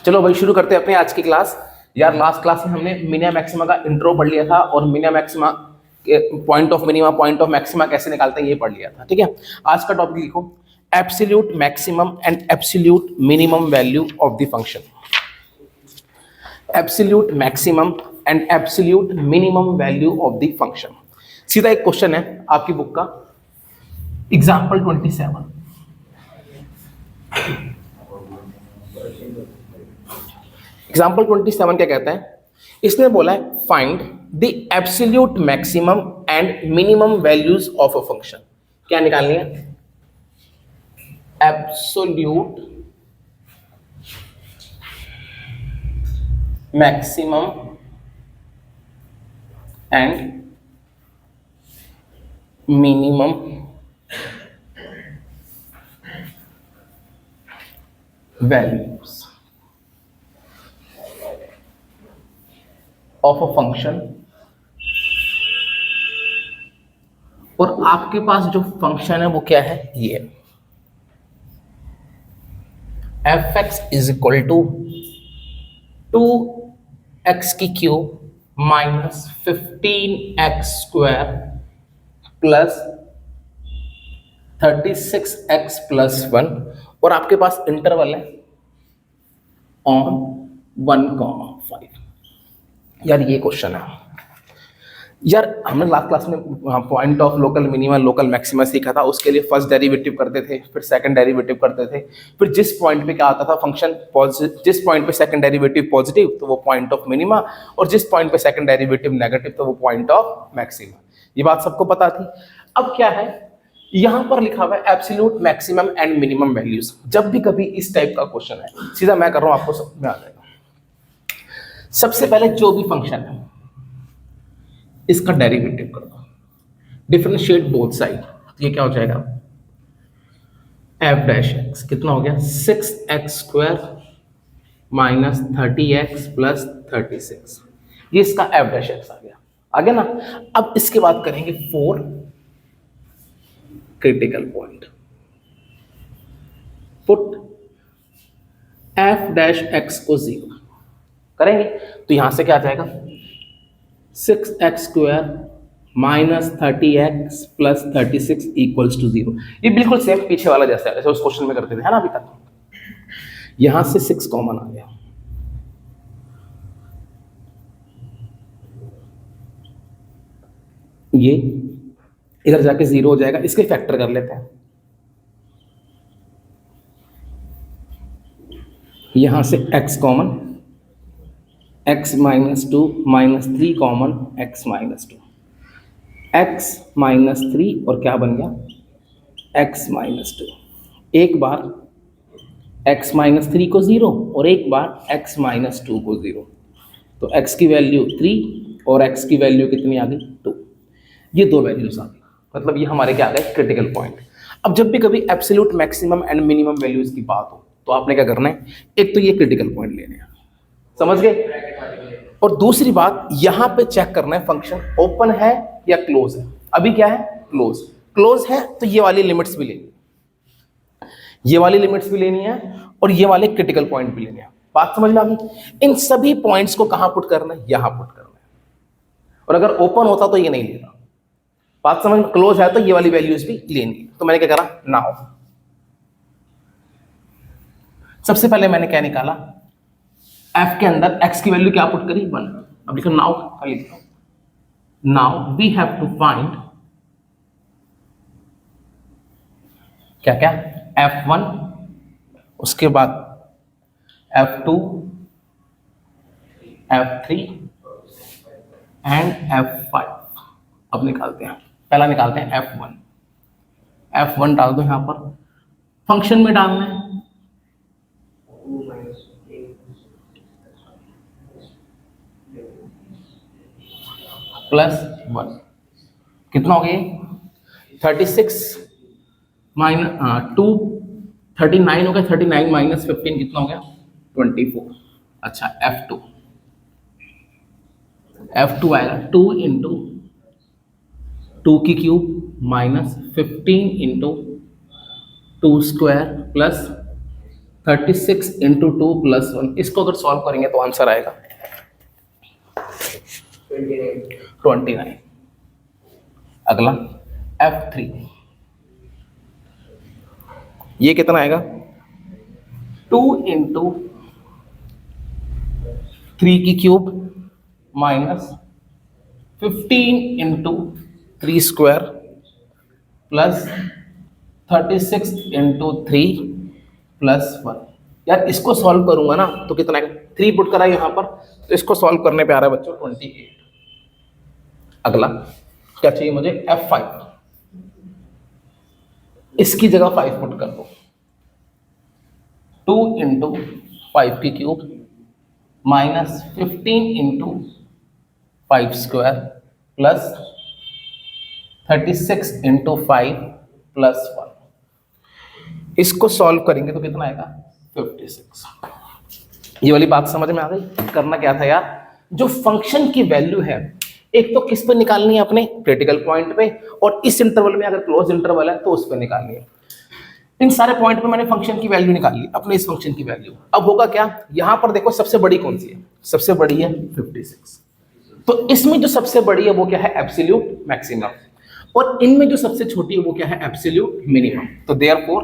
चलो भाई शुरू करते हैं अपने आज की क्लास। यार लास्ट क्लास में हमने मिनिमा मैक्सिमा का इंट्रो पढ़ लिया था और minima maxima point of minima point of maxima कैसे निकालते हैं ये पढ़ लिया था। ठीक है, आज का टॉपिक लिखो absolute maximum and absolute minimum value of the function. Absolute maximum and absolute minimum value of the function. सीधा एक क्वेश्चन है आपकी बुक का, एग्जाम्पल 27। एग्जाम्पल 27 क्या कहता है? इसने बोला है find the absolute maximum and minimum values of a function. क्या निकालनी है? Absolute maximum and minimum values of a function. और आपके पास जो फंक्शन है वो क्या है? ये f x is equal to 2x की cube minus 15x square plus 36x plus 1 और आपके पास इंटरवल है ऑन 1,5। यार ये क्वेश्चन है। यार हमने लास्ट क्लास में point of local minima local maxima सीखा था। उसके लिए फर्स्ट डेरिवेटिव करते थे, फिर सेकंड डेरिवेटिव करते थे, फिर जिस पॉइंट पे क्या आता था फंक्शन जिस पॉइंट पे सेकंड डेरिवेटिव पॉजिटिव तो वो पॉइंट ऑफ मिनिमा, और जिस पॉइंट पे सेकंड डेरिवेटिव नेगेटिव तो वो पॉइंट ऑफ मैक्सिमा। ये बात सबको पता थी। अब क्या है, यहां पर लिखा हुआ है absolute maximum and minimum values. जब भी कभी इस टाइप का क्वेश्चन है, सीधा मैं कर रहा हूं, आपको समझ में आ जाएगा। सबसे पहले जो भी फंक्शन है इसका डेरिवेटिव कर दो, डिफरेंशिएट बोथ साइड। ये क्या हो जाएगा? एफ डैश एक्स कितना हो गया? 6x square minus 30x plus 36। ये इसका एफ डैश एक्स आ गया। आगे ना, अब इसके बाद करेंगे 4 critical point. Put f dash x को 0 करेंगे तो यहां से क्या आ जाएगा? 6x square minus 30x plus 36 equals to 0। ये बिल्कुल सेम पीछे वाला जैसा है, जैसे उस क्वेश्चन में करते थे, है ना? अभी तक यहां से 6 कॉमन आ गया। ये इधर जाके 0 हो जाएगा। इसके फैक्टर कर लेते हैं। यहां से x common, x minus 2 minus 3 common, x minus 2, x minus 3 और क्या बन गया? x minus 2। एक बार x माइनस 3 को 0 और एक बार x माइनस 2 को 0, तो x की वैल्यू 3 और x की वैल्यू कितनी आ गई? 2। ये दो वैल्यूज आ गई, मतलब ये हमारे क्या आ गए? Critical point. अब जब भी कभी absolute maximum and minimum values की बात हो तो आपने क्या करना है? एक तो ये क्रिटिकल पॉइंट लेने हैं, समझ गए? और दूसरी बात, यहां पे चेक करना है फंक्शन ओपन है या क्लोज है। अभी क्या है? क्लोज। क्लोज है तो ये वाली लिमिट्स भी लेनी है, ये वाली लिमिट्स भी लेनी है और ये वाले क्रिटिकल पॉइंट भी लेने हैं। बात समझ में आ गई? इन सभी पॉइंट्स को कहां पुट करना है? यहां पुट करना है। और अगर ओपन होता तो ये नहीं लेना। बात समझ में? क्लोज है तो ये वाली वैल्यूज भी लेनी है। तो मैंने क्या करा? नाउ सबसे पहले मैंने क्या निकाला? f के अंदर x की वैल्यू क्या पुट करी? 1। अब लिखो नाउ, लिखो now we have to find क्या क्या? f1, उसके बाद f2, f3 एंड f5। अब निकालते हैं। पहला निकालते हैं f1। f1 डाल दो यहां पर, फंक्शन में डालना है प्लस 1। कितना हो गया? 36 माइनस 2 39 हो गया। 39 माइनस 15 कितना हो गया? 24। अच्छा f2 आएगा 2 इंटू 2 की cube minus 15 into 2 square plus 36 into 2 plus 1, इसको अगर सॉल्व करेंगे तो आंसर आएगा 29। अगला F3, ये कितना आएगा 2 इंटू 3 की cube minus 15 into 3 square plus 36 into 3 plus 1। यार इसको सॉल्व करूंगा ना तो कितना आएगा, 3 पुट करा यहाँ पर, तो इसको सॉल्व करने पे आ रहा है बच्चों 28। अगला क्या चाहिए मुझे, F5, इसकी जगह 5 पुट कर दो, 2 इंटू 5 की cube minus 15 into 5 square plus 36 into 5 plus 1। इसको सॉल्व करेंगे तो कितना आएगा 56। ये वाली बात समझ में आ गई। करना क्या था यार, जो फंक्शन की वैल्यू है एक तो किस पे निकालनी है, अपने क्रिटिकल पॉइंट पे, और इस इंटरवल में अगर क्लोज इंटरवल है तो उस पे निकालनी है। इन सारे पॉइंट पे मैंने फंक्शन की वैल्यू निकाल ली, अपने इस फंक्शन की वैल्यू। अब होगा क्या, यहां पर देखो सबसे बड़ी कौन सी है, सबसे बड़ी है 56। तो इसमें जो सबसे बड़ी है वो क्या है, एब्सोल्यूट मैक्सिमम, और इनमें जो सबसे छोटी है वो क्या है, एब्सोल्यूट मिनिमम। तो देयरफॉर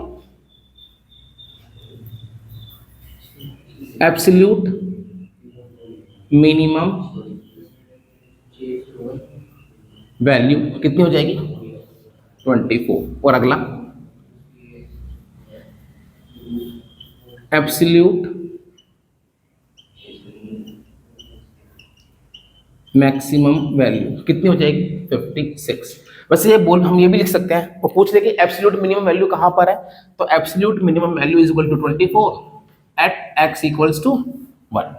एब्सोल्यूट मिनिमम वैल्यू कितनी हो जाएगी 24। और अगला एब्सोल्यूट मैक्सिमम वैल्यू कितनी हो जाएगी 56। वैसे ये बोल हम ये भी लिख सकते हैं, वो पूछ ले कि एब्सोल्यूट मिनिमम वैल्यू कहां पर है, तो absolute minimum value is equal to 24 at x equals to 1।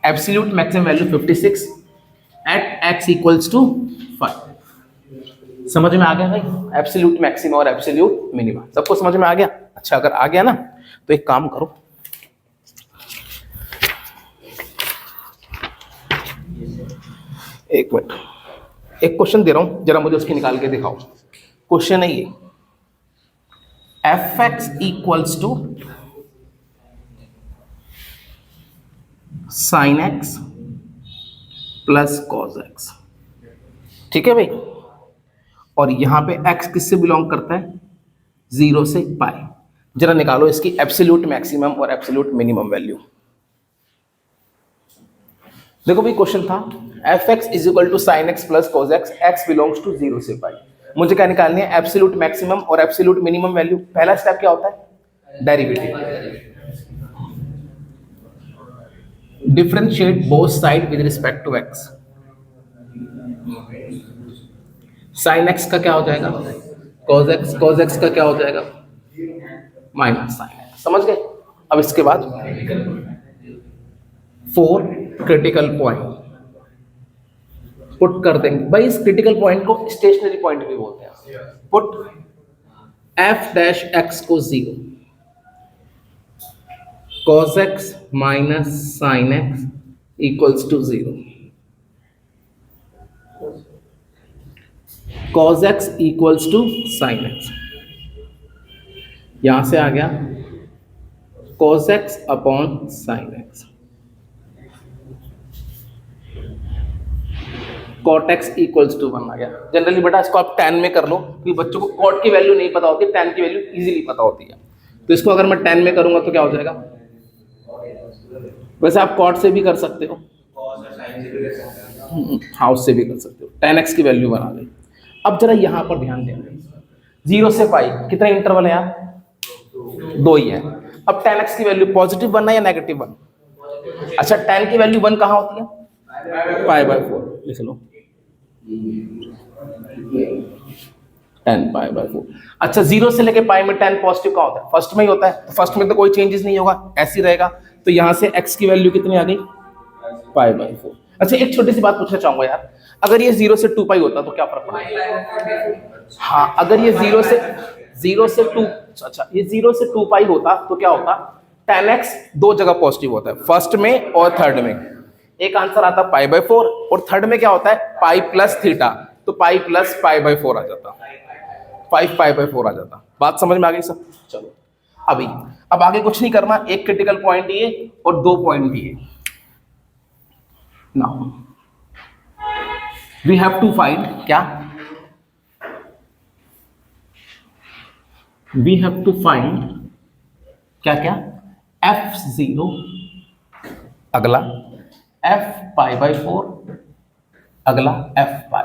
Absolute maximum value 56 at x equals to 5। समझ में आ गया भाई, एब्सोल्यूट मैक्सिमम और एब्सोल्यूट मिनिमम सबको समझ में आ गया। अच्छा अगर आ गया ना तो एक काम करो, एक मिनट, एक क्वेश्चन दे रहा हूं, जरा मुझे उसकी निकाल के दिखाओ। क्वेश्चन है ये, fx equals to sine x plus cos x, ठीक है भाई, और यहां पे x किससे बिलोंग करता है, 0 से पाई। जरा निकालो इसकी एब्सोल्यूट मैक्सिमम और एब्सोल्यूट मिनिमम वैल्यू। देखो भाई क्वेश्चन था fx is equal to sine x plus cos x, x belongs to 0 से पाई। मुझे क्या निकालनी है, एब्सोल्यूट मैक्सिमम और एब्सोल्यूट मिनिमम वैल्यू। पहला स्टेप क्या होता है, derivative, differentiate both side with respect to x। Sine x का क्या हो जाएगा cos x, cos x का क्या हो जाएगा माइनस साइन एक्स। समझ गए। अब इसके बाद 4 क्रिटिकल पॉइंट पुट कर देंगे। भाई इस क्रिटिकल पॉइंट को स्टेशनरी पॉइंट भी बोलते हैं। पुट f डैश x को 0, cos x minus sine x equals to 0, cos x equals to sine x। यहां से आ गया cos x upon sine x, cot x equals to 1 आ गया। जनरली बेटा इसको आप tan में कर लो, क्योंकि बच्चों को cot की वैल्यू नहीं पता होती, tan की वैल्यू इजीली पता होती है। तो इसको अगर मैं tan में करूंगा तो क्या हो जाएगा, वैसे आप cot से भी कर सकते हो, हाँ उससे भी कर सकते हो। tan x की वैल्यू बना गई। अब जरा यहां पर ध्यान दें, 0 से पाई कितना इंटरवल है यार, 2 ही है। अब tan x की वैल्यू पॉजिटिव 1 है या नेगेटिव 1? अच्छा tan की वैल्यू 1 कहां होती है, पाई बाय 4। लिख लो tan पाई बाय 4। अच्छा 0 से लेके पाई में tan पॉजिटिव कहां होता है, फर्स्ट में ही होता है। तो फर्स्ट में तो कोई चेंजेस नहीं होगा, ऐसे ही रहेगा। तो यहां से x की वैल्यू कितनी आ गई, पाई बाय 4। अच्छा एक छोटी सी बात पूछना चाहूंगा यार, अगर ये 0 से 2 पाई होता तो क्या फर्क पड़ेगा? हाँ अगर ये 0 से 2, अच्छा ये 0 से 2 पाई होता तो क्या होता, tan x 2 जगह पॉजिटिव होता है, फर्स्ट में और थर्ड में। एक आंसर आता पाई बाय 4, और थर्ड में क्या होता है पाई प्लस थीटा, तो पाई प्लस पाई बाय 4 आ जाता, 5 पाई बाय 4 आ जाता। बात समझ में आ गई सब? चलो अभी अब आगे कुछ नहीं करना, एक क्रिटिकल पॉइंट ये और 2 पॉइंट ये। Now we have to find क्या, वी हैव टू फाइंड क्या क्या, f0, अगला f पाई बाई 4, अगला f पाई।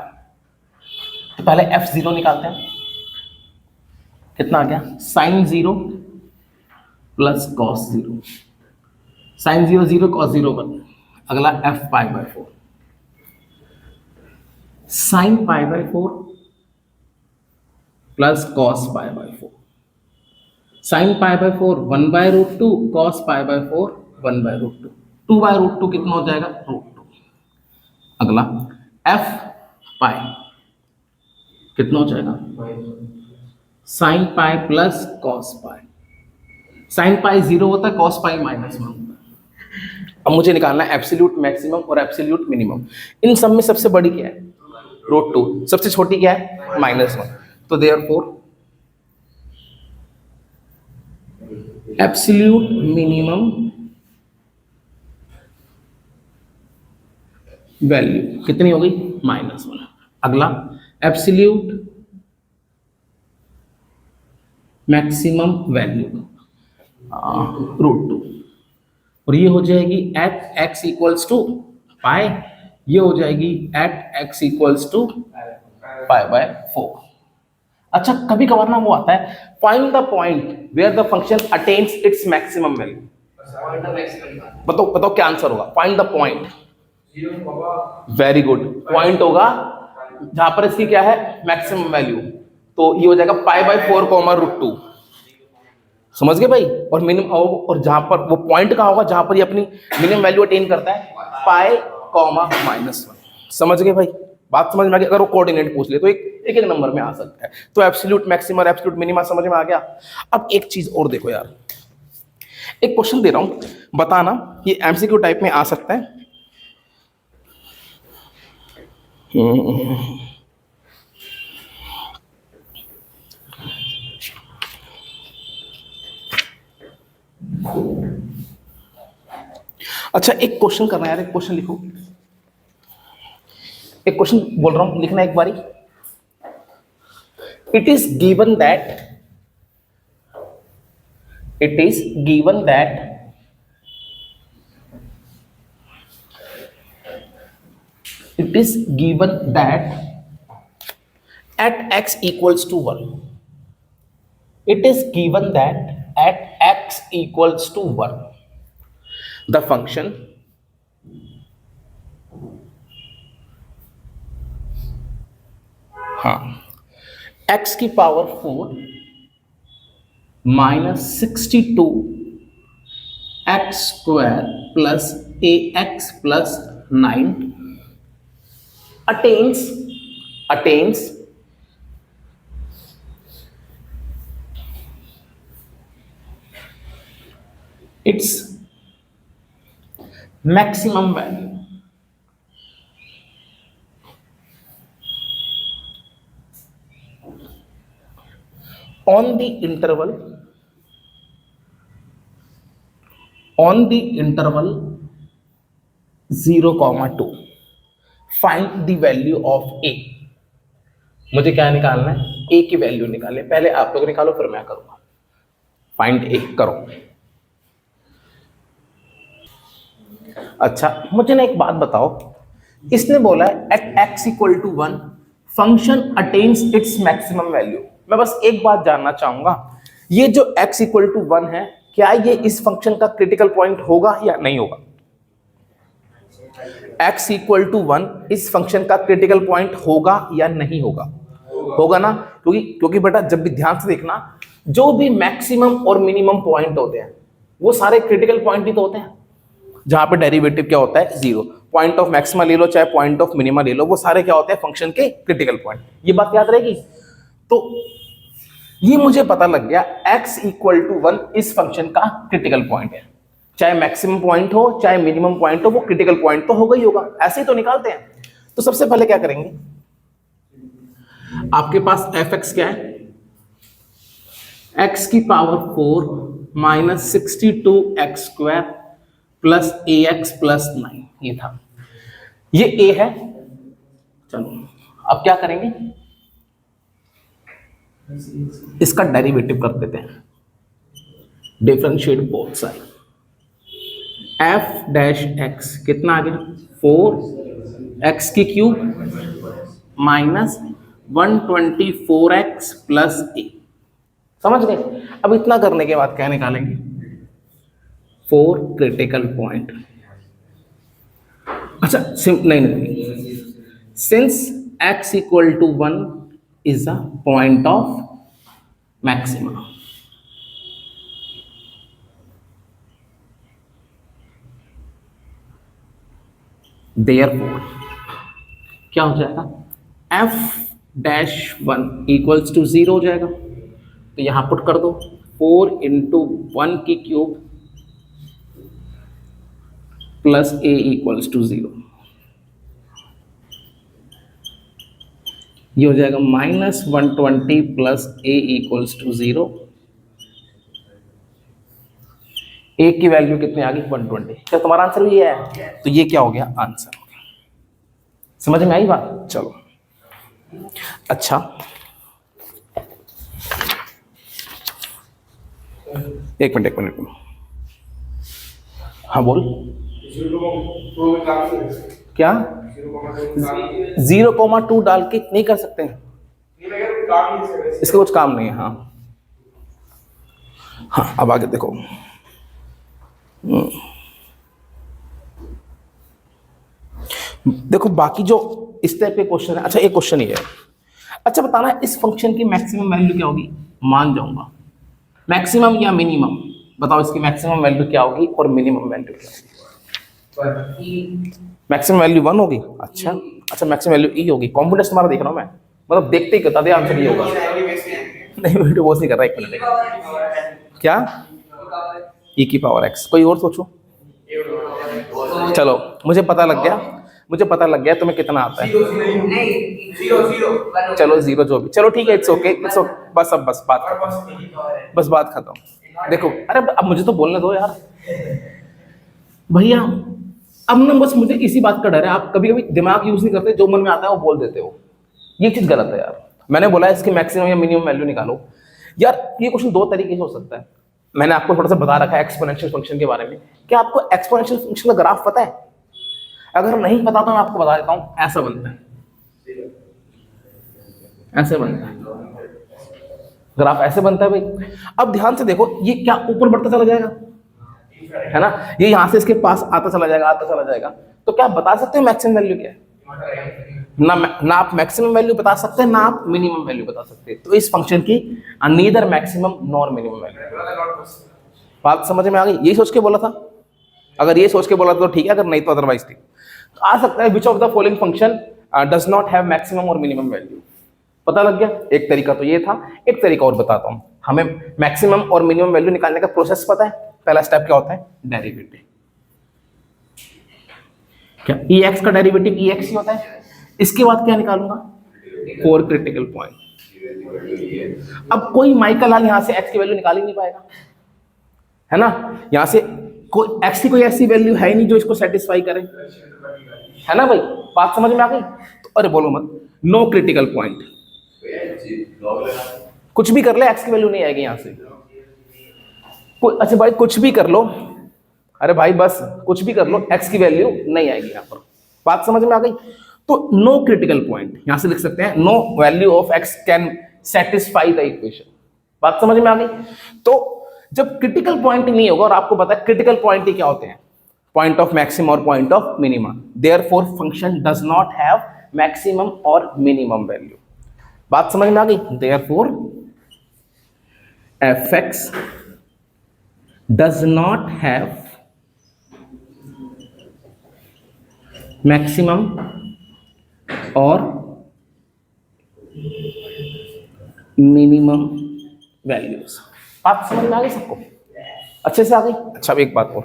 तो पहले f0 निकालते हैं, कितना आ गया, sine 0 plus cos 0, sine 0 0 cos 0 1, अगला f pi by 4, sine pi by 4 plus cos pi by 4, sine pi by 4 1 by root 2, cos pi by 4 1 by root 2, 2 by root 2 कितना हो जाएगा, रूट 2, अगला f पाई कितना हो जाएगा, साइन पाई प्लस कॉस पाई, sine pi 0 होता है, कॉस पाई -1 होता है। अब मुझे निकालना है एब्सोल्यूट मैक्सिमम और एब्सोल्यूट मिनिमम। इन सब में सबसे बड़ी क्या है, रूट 2, सबसे छोटी क्या है, -1। तो देयरफॉर एब्सोल्यूट मिनिमम वैल्यू कितनी हो गई, -1। अगला एब्सोल्यूट मैक्सिमम वैल्यू रूट 2, और ये हो जाएगी at x equals to pi, ये हो जाएगी at x equals to pi by 4। अच्छा कभी कभार ना वो आता है, find the point where the function attains its maximum value. बताओ बताओ क्या आंसर होगा, find the point, very good, point होगा जहां पर इसकी क्या है, मैक्सिमम वैल्यू। तो ये हो जाएगा पाई बाय 4 कॉमा रूट 2, समझ गए भाई। और मिनिमम, और जहां पर वो पॉइंट कहाँ होगा, जहां पर ये अपनी मिनिमम वैल्यू अटेन करता है, पाई कॉमा -1। समझ गए भाई, बात समझ में आ गई। अगर वो कोऑर्डिनेट पूछ ले तो एक नंबर में आ सकता है। तो एब्सोल्यूट मैक्सिमम और एब्सोल्यूट मिनिमम समझ में आ गया। अब एक चीज और देखो यार, एक क्वेश्चन दे रहा हूं, बताना ये एमसीक्यू टाइप में आ सकता है। अच्छा एक क्वेश्चन करना है यार, एक क्वेश्चन लिखो, एक क्वेश्चन बोल रहा हूं, लिखना एक बारी। It is given that, it is given that at x equals to 1, it is given that at x equals to 1 the function x की power 4 -62 x square plus ax plus 9 attains its maximum value on the interval 0, 2. Find the value of a. मुझे क्या निकालना है, ए की value निकाले। पहले आप लोग निकालो फिर मैं करूंगा। फाइंड ए करो। अच्छा मुझे ना एक बात बताओ, इसने बोला है at x equal to 1 function attains its maximum value. मैं बस एक बात जानना चाहूंगा, ये जो x इक्वल टू 1 है, क्या ये इस फंक्शन का क्रिटिकल पॉइंट होगा या नहीं होगा? x इक्वल टू 1 इस फंक्शन का क्रिटिकल पॉइंट होगा या नहीं होगा? होगा ना, क्योंकि बेटा जब भी ध्यान से देखना, जो भी मैक्सिमम और मिनिमम पॉइंट होते हैं वो सारे क्रिटिकल पॉइंट ही तो होते हैं, जहां पे डेरिवेटिव क्या होता है, 0। पॉइंट ऑफ मैक्सिमा ले लो चाहे पॉइंट ऑफ मिनिमा ले लो, वो सारे क्या होते हैं, फंक्शन के क्रिटिकल पॉइंट। ये बात याद रहेगी। तो ये मुझे पता लग गया x इक्वल टू 1 इस फंक्शन का क्रिटिकल पॉइंट है। चाहे मैक्सिमम पॉइंट हो चाहे मिनिमम पॉइंट हो, वो क्रिटिकल पॉइंट तो होगा ही होगा। ऐसे ही तो निकालते हैं। तो सबसे पहले क्या करेंगे, आपके पास fx क्या है, x की power 4 -62x² plus ax plus 9, ये था, ये a है। चलो अब क्या करेंगे, इसका डेरिवेटिव कर देते हैं, differentiate both side. f dash x कितना आ गया 4x की cube minus 124x plus a, समझ गए। अब इतना करने के बाद क्या निकालेंगे, 4 क्रिटिकल पॉइंट। अच्छा नहीं, since x equal to 1 is the point of maximum, therefore क्या हो जाएगा, f डैश 1 इक्वल्स टू 0 हो जाएगा, तो यहां पुट कर दो 4 इंटू 1 की cube plus a equals to 0, ये हो जाएगा -120 plus a equals to 0। a की वैल्यू कितनी आ गई 120, क्या तुम्हारा आंसर भी ये है, तो ये क्या हो गया आंसर हो गया। समझ में आई बात, चलो अच्छा एक मिनट, हाँ बोल, क्या 0,2 डाल के नहीं कर सकते हैं, इसका कुछ काम नहीं है। हाँ अब आगे देखो, देखो बाकी जो इस टाइप के क्वेश्चन है। अच्छा एक क्वेश्चन ये है, अच्छा बताना इस फंक्शन की मैक्सिमम वैल्यू क्या होगी, मान जाऊंगा मैक्सिमम या मिनिमम, बताओ इसकी मैक्सिमम वैल्यू क्या होगी और मिनिमम वैल्यू क्या होगी। मैक्सिमम वैल्यू 1 होगी, अच्छा मैक्सिमम वैल्यू ई होगी। कॉन्फिडेंस तुम्हारा देख रहा हूं मैं, मतलब देखते ही बता दे आंसर ये होगा। नहीं वीडियो पॉज नहीं कर रहा, एक मिनट, क्या ई की पावर एक्स, कोई और सोचो। चलो मुझे पता लग गया तुम्हें कितना आता है, चलो 0 जो भी, चलो ठीक है, इट्स ओके, बस अब बस बात खत्म। देखो अरे अब मुझे तो बोलने दो यार भैया, अब ना बस मुझे इसी बात का डर है, आप कभी कभी दिमाग यूज नहीं करते, जो मन में आता है वो बोल देते हो, ये चीज गलत है यार। मैंने बोला इसकी मैक्सिमम या मिनिमम वैल्यू निकालो यार, ये क्वेश्चन दो तरीके से हो सकता है। मैंने आपको थोड़ा सा बता रखा है एक्सपोनेंशियल फंक्शन के बारे में, क्या आपको एक्सपोनेंशियल फंक्शन का ग्राफ पता है? अगर नहीं पता तो मैं आपको बता देता हूं, ऐसा बनता है, ऐसे बनता है ग्राफ, ऐसे बनता है भाई। अब ध्यान से देखो, ये क्या ऊपर बढ़ता चला जाएगा, है ना, ये यहां से इसके पास आता चला जाएगा, तो क्या आप बता सकते हैं मैक्सिमम वैल्यू क्या है? ना आप मैक्सिमम वैल्यू बता सकते हैं, ना आप मिनिमम वैल्यू बता सकते हैं। तो इस फंक्शन की neither maximum nor minimum value. बात समझ में आ गई? यही सोच के बोला था, अगर ये सोच के बोला तो ठीक है, अगर नहीं तो अदरवाइज ठीक। तो आ सकता है which of the following function does not have maximum और मिनिमम वैल्यू, पता लग गया। एक तरीका तो ये था, एक तरीका और बताता हूं। हमें मैक्सिमम और मिनिमम वैल्यू निकालने का प्रोसेस पता है, पहला स्टेप क्या होता है, डेरिवेटिव। क्या ex का डेरिवेटिव ex ही होता है। इसके बाद क्या निकालूंगा, 4 क्रिटिकल पॉइंट। अब कोई माइकल लाल यहां से x की वैल्यू निकाल ही नहीं पाएगा, है ना, यहां से कोई x की कोई ऐसी वैल्यू है ही नहीं जो इसको सेटिस्फाई करे, है ना भाई, बात समझ में आ गई? तो अरे बोलो मत, नो क्रिटिकल पॉइंट, कुछ भी कर ले x की वैल्यू नहीं आएगी यहां से। अच्छा भाई कुछ भी कर लो, अरे भाई बस कुछ भी कर लो, x की वैल्यू नहीं आएगी यहां पर, बात समझ में आ गई? तो नो क्रिटिकल पॉइंट, यहां से लिख सकते हैं no value of x can satisfy the equation, बात समझ में आ गई? तो जब क्रिटिकल पॉइंट नहीं होगा, और आपको पता है क्रिटिकल पॉइंट ही क्या होते हैं, पॉइंट ऑफ मैक्सिमम और point of minimum, therefore function does not have maximum और मिनिमम वैल्यू, बात समझ में आ गई? Therefore fx does not have maximum और मिनिमम वैल्यूज, बात समझ में आ गई सबको, अच्छे से आ गई? अच्छा अब एक बात और,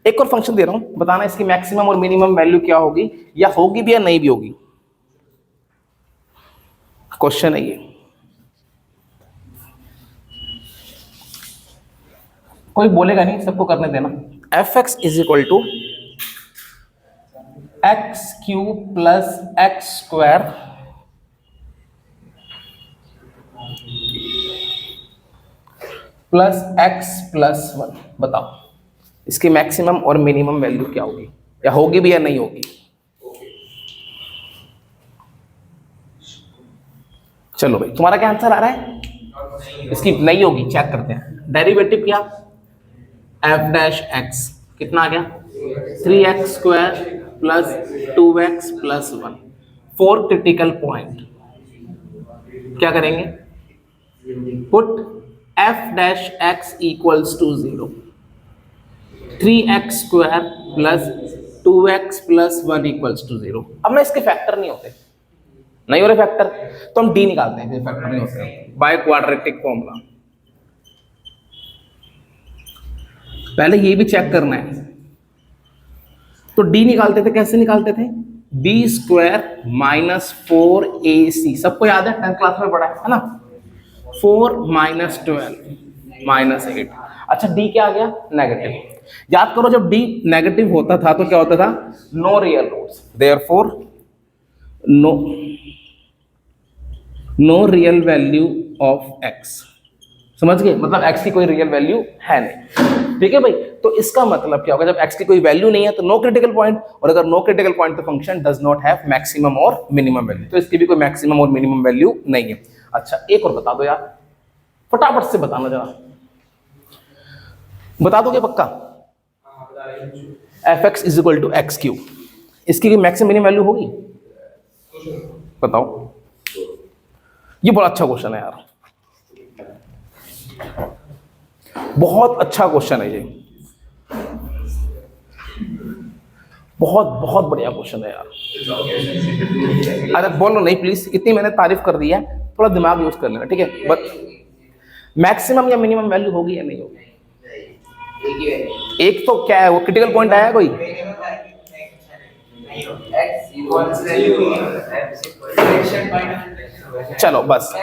एक और फंक्शन दे रहा हूं, बताना इसकी मैक्सिमम और मिनिमम वैल्यू क्या होगी, या होगी भी या नहीं भी होगी, क्वेश्चन है ये। कोई बोलेगा नहीं, सबको करने देना। F x is equal to x cube plus x square plus x plus 1। बताओ इसकी मैक्सिमम और मिनिमम वैल्यू क्या होगी, या होगी भी या नहीं होगी? चलो भाई, तुम्हारा क्या आंसर आ रहा है? इसकी नहीं होगी, चेक करते हैं। डेरिवेटिव क्या? एफ डैश एक्स कितना आ गया? 3x square plus 2x plus 1। For critical point क्या करेंगे? Put f dash x equals to 0, 3x square plus 2x plus 1 equals to 0। अब ना इसके फैक्टर नहीं होते, नहीं हो रहे फैक्टर, तो हम डी निकालते हैं, फैक्टर नहीं होते बाय क्वाड्रेटिक फॉर्मूला। पहले ये भी चेक करना है, तो डी निकालते थे, कैसे निकालते थे? बी स्क्वायर माइनस 4ac, सबको याद है, 10th क्लास में पढ़ा है ना? 4 माइनस 12 माइनस 8। अच्छा डी क्या आ गया? नेगेटिव। याद करो जब डी नेगेटिव होता था तो क्या होता था? No real roots, therefore no real value of x. समझ गए? मतलब एक्स की कोई रियल वैल्यू है नहीं। ठीक है भाई, तो इसका मतलब क्या होगा? जब एक्स की कोई वैल्यू नहीं है तो नो क्रिटिकल पॉइंट, और अगर नो क्रिटिकल पॉइंट तो function does not have maximum और मिनिमम वैल्यू, तो इसकी भी कोई मैक्सिमम और मिनिमम वैल्यू नहीं है। अच्छा एक और बता दो यार, फटाफट से बताना जरा, बता दोगे पक्का? F x is equal to x cube, इसकी मैक्सिमम मिनिमम वैल्यू होगी? बताओ। ये बड़ा अच्छा क्वेश्चन है यार, बहुत अच्छा क्वेश्चन है ये, बहुत बहुत बढ़िया क्वेश्चन है यार। अरे बोलो नहीं प्लीज, इतनी मैंने तारीफ कर दी है, थोड़ा दिमाग यूज कर लेना, ठीक है? बट मैक्सिमम या मिनिमम वैल्यू होगी या नहीं होगी? एक तो क्या है वो क्रिटिकल पॉइंट आया कोई? चलो बस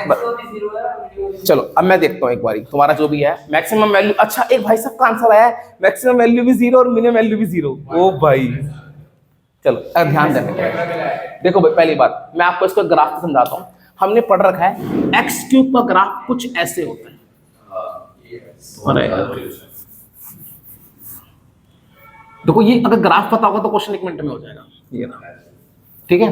चलो अब मैं देखता हूँ एक बारी तुम्हारा जो भी है मैक्सिमम वैल्यू। अच्छा एक भाई साहब का आंसर आया है मैक्सिमम वैल्यू भी 0 और मिनिमम वैल्यू भी 0। ओ भाई चलो ध्यान देना। देखो भाई पहली बात मैं आपको इसको ग्राफ समझाता हूँ। हमने पढ़ रखा है एक्स क्यूब का ग्राफ कुछ ऐसे होता है। देखो ये अगर ग्राफ पता होगा तो क्वेश्चन 1 मिनट में हो जाएगा। ये ना ठीक है,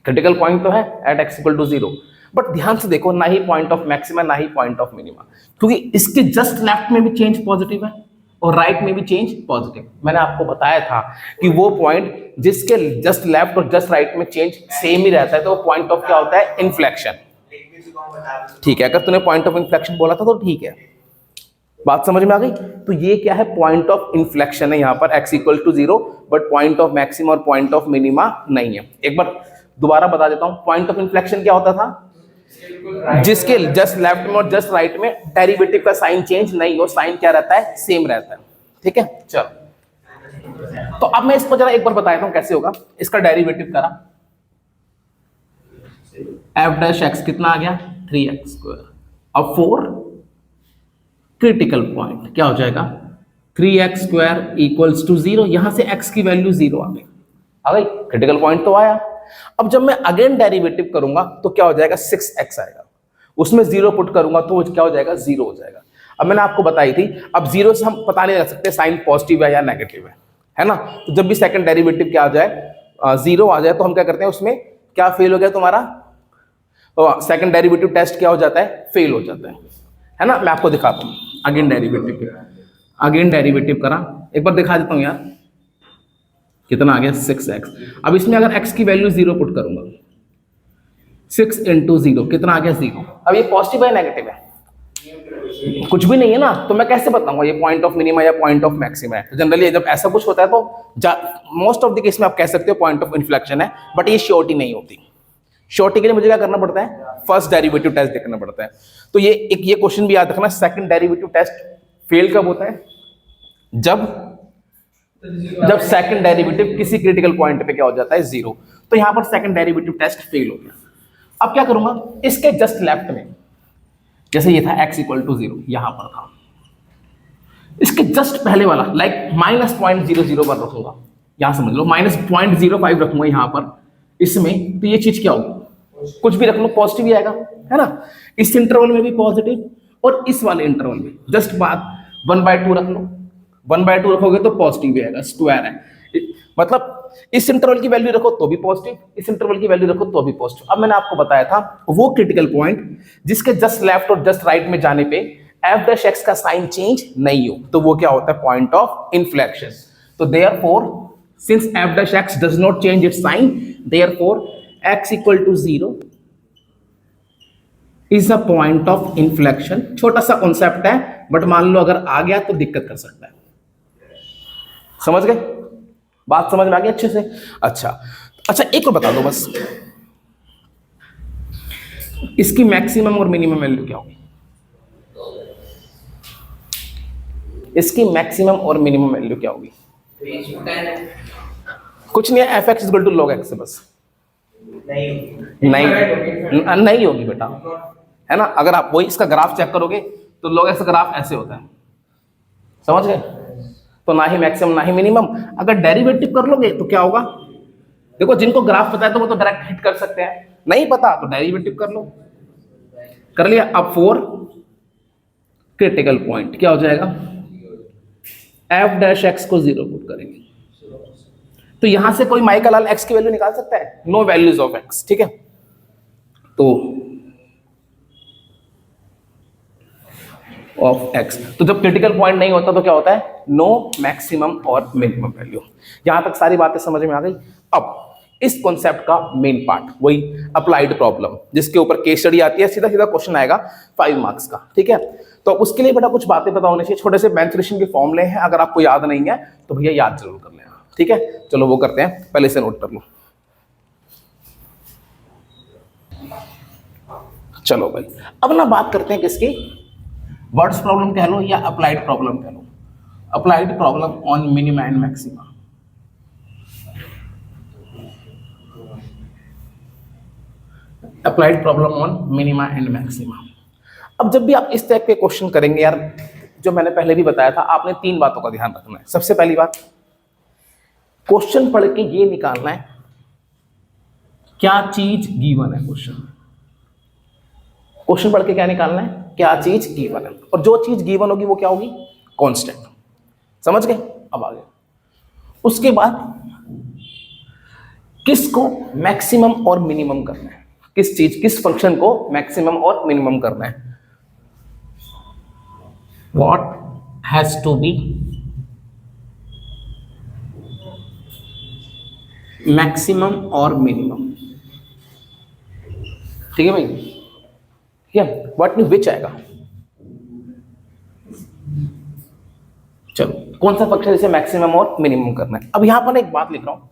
क्रिटिकल पॉइंट तो है at x equal to 0, but ध्यान से देखो ना ही पॉइंट ऑफ मैक्सिमा ना ही पॉइंट ऑफ मिनिमा, क्योंकि इसके जस्ट लेफ्ट में भी चेंज पॉजिटिव है और राइट में भी चेंज पॉजिटिव। मैंने आपको बताया था कि वो पॉइंट जिसके जस्ट लेफ्ट और जस्ट राइट में चेंज सेम ही रहता है तो वो पॉइंट ऑफ क्या होता है? इन्फ्लेक्शन। ठीक है, अगर तूने पॉइंट ऑफ इन्फ्लेक्शन बोला था तो ठीक है, बात समझ में आ गई। तो ये क्या है? पॉइंट ऑफ इन्फ्लेक्शन है यहाँ पर x equal to 0, but point of maxima और पॉइंट ऑफ मिनिमा नहीं है। एक बार दोबारा बता देता हूँ, पॉइंट ऑफ इन्फ्लेक्शन क्या होता था? जिसके जस्ट लेफ्ट में और जस्ट राइट में डेरिवेटिव का साइन चेंज नहीं हो, साइन क्या रहता है? सेम रहता है। ठीक है, चलो तो अब मैं इसको जरा एक बार बताता हूँ कैसे होगा। इसका डेरिवेटिव करा, एफ डैश एक्स कितना आ गया? 3x square. अब 4 क्रिटिकल पॉइंट क्या हो जाएगा? 3x square equals to 0। यहां से x की वैल्यू 0 आ गई, क्रिटिकल पॉइंट तो आया। अब जब मैं अगेन डेरिवेटिव करूंगा तो क्या हो जाएगा? 6x आएगा, उसमें 0 पुट करूंगा तो क्या हो जाएगा? 0 हो जाएगा। अब मैंने आपको बताई थी, अब 0 से हम पता नहीं लगा सकते साइन पॉजिटिव है या नेगेटिव है ना। तो जब भी सेकंड डेरिवेटिव क्या आ जाए? 0 आ जाए तो हम क्या करते हैं? उसमें क्या फेल हो गया तुम्हारा? सेकंड डेरिवेटिव टेस्ट क्या हो जाता है? फेल हो जाता है ना। मैं आपको दिखाता हूँ अगेन डेरिवेटिव करा, एक बार दिखा देता हूँ यार कितना आ गया? 6x। अब इसमें अगर x की वैल्यू 0 पुट करूंगा, 6 इंटू 0 कितना आ गया? 0। अब ये पॉजिटिव है नेगेटिव है? कुछ भी नहीं है ना, तो मैं कैसे बताऊंगा ये पॉइंट ऑफ मिनिमा या पॉइंट ऑफ मैक्सिमा है? तो जनरली जब ऐसा कुछ होता है तो मोस्ट ऑफ द केस में आप कह सकते हो पॉइंट ऑफ इन्फ्लेक्शन है, बट ये श्योरिटी नहीं होती। श्योरिटी के लिए मुझे क्या करना पड़ता है? फर्स्ट डेरिवेटिव टेस्ट देखना पड़ता है। तो ये क्वेश्चन भी याद रखना, सेकंड डेरिवेटिव टेस्ट फेल कब होता है? जब सेकंड डेरिवेटिव किसी क्रिटिकल पॉइंट पे क्या हो जाता है? 0। तो यहां पर सेकंड डेरिवेटिव टेस्ट फेल हो गया। अब क्या करूंगा? इसके जस्ट लेफ्ट में, जैसे ये था x इक्वल टू 0, यहां पर था, इसके जस्ट पहले वाला लाइक -0.00 रखूंगा, यहां समझ लो -0.05 रखूंगा यहां पर इसमें, तो ये चीज क्या होगी, कुछ भी रख लो पॉजिटिव ही आएगा, है ना। इस इंटरवल में भी पॉजिटिव और इस वाले इंटरवल में जस्ट बात 1/2 रख लो, 1/2 रखोगे तो पॉजिटिव भी आएगा, स्क्वायर है, मतलब इस इंटरवल की वैल्यू रखो तो भी पॉजिटिव, इस इंटरवल की वैल्यू रखो तो भी पॉजिटिव। अब मैंने आपको बताया था वो क्रिटिकल पॉइंट जिसके जस्ट लेफ्ट और जस्ट राइट में जाने पे f' का साइन चेंज नहीं हो, तो वो क्या होता है, पॉइंट ऑफ इन्फ्लेक्शन। तो therefore since f' does not change its sign, therefore x = 0 is a point of inflection. छोटा सा कॉन्सेप्ट है बट मान लो अगर आ गया तो दिक्कत कर सकता है। समझ गए, बात समझ में आ गई अच्छे से। अच्छा एक और बता दो बस, इसकी मैक्सिमम और मिनिमम वैल्यू क्या होगी, इसकी मैक्सिमम और मिनिमम वैल्यू क्या होगी। कुछ नहीं है, f(x) = log x से बस नहीं होगी बेटा, है ना। अगर आप वही इसका ग्राफ चेक करोगे तो log x का ग्राफ ऐसे होता है, समझ गए। तो ना ही मैक्सिमम ना ही मिनिमम। अगर डेरिवेटिव कर लोगे तो क्या होगा, देखो जिनको ग्राफ पता है तो वो तो डायरेक्ट हिट कर सकते हैं, नहीं पता तो डेरिवेटिव कर लो, कर लिया। अब 4 क्रिटिकल पॉइंट क्या हो जाएगा, f' को 0 पुट करेंगे तो यहां से कोई माइकल x की वैल्यू निकाल सकता है, नो वैल्यूज ऑफ x, ठीक है। तो ऑफ x, तो जब क्रिटिकल पॉइंट नहीं होता तो क्या होता है, नो मैक्सिमम और मिनिमम वैल्यू। यहां तक सारी बातें समझ में आ गई। अब इस कॉन्सेप्ट का मेन पार्ट वही अप्लाइड प्रॉब्लम, जिसके ऊपर केस स्टडी आती है, सीधा सीधा क्वेश्चन आएगा 5 मार्क्स का, ठीक है। तो उसके लिए बेटा कुछ बातें पता होनी चाहिए, छोटे से मेंसुरेशन के फॉर्मूले हैं, अगर आपको याद नहीं है तो भैया याद जरूर कर लेना, ठीक है। चलो वो करते हैं, पहले से नोट कर लो। चलो भाई अब ना बात करते हैं किसकी, वर्ड्स प्रॉब्लम कह लो या अप्लाइड प्रॉब्लम कह लो, applied problem on minima and maxima. Applied problem on minima and maxima. अब जब भी आप इस टाइप के क्वेश्चन करेंगे यार, जो मैंने पहले भी बताया था, आपने 3 बातों का ध्यान रखना है। सबसे पहली बात, क्वेश्चन पढ़ के ये निकालना है क्या चीज गिवन है। क्वेश्चन पढ़ के क्या निकालना है, क्या चीज गिवन है, और जो चीज गिवन होगी वो क्या होगी, कांस्टेंट। समझ गए, अब आगे उसके बाद किसको मैक्सिमम और मिनिमम करना है, किस चीज किस फंक्शन को मैक्सिमम और मिनिमम करना है, what has to be maximum और मिनिमम, ठीक है भाई, ठीक है। व्हाट में विच आएगा, चलो कौन सा फंक्शन जिसे मैक्सिमम और मिनिमम करना है। अब यहां पर एक बात लिख रहा हूं,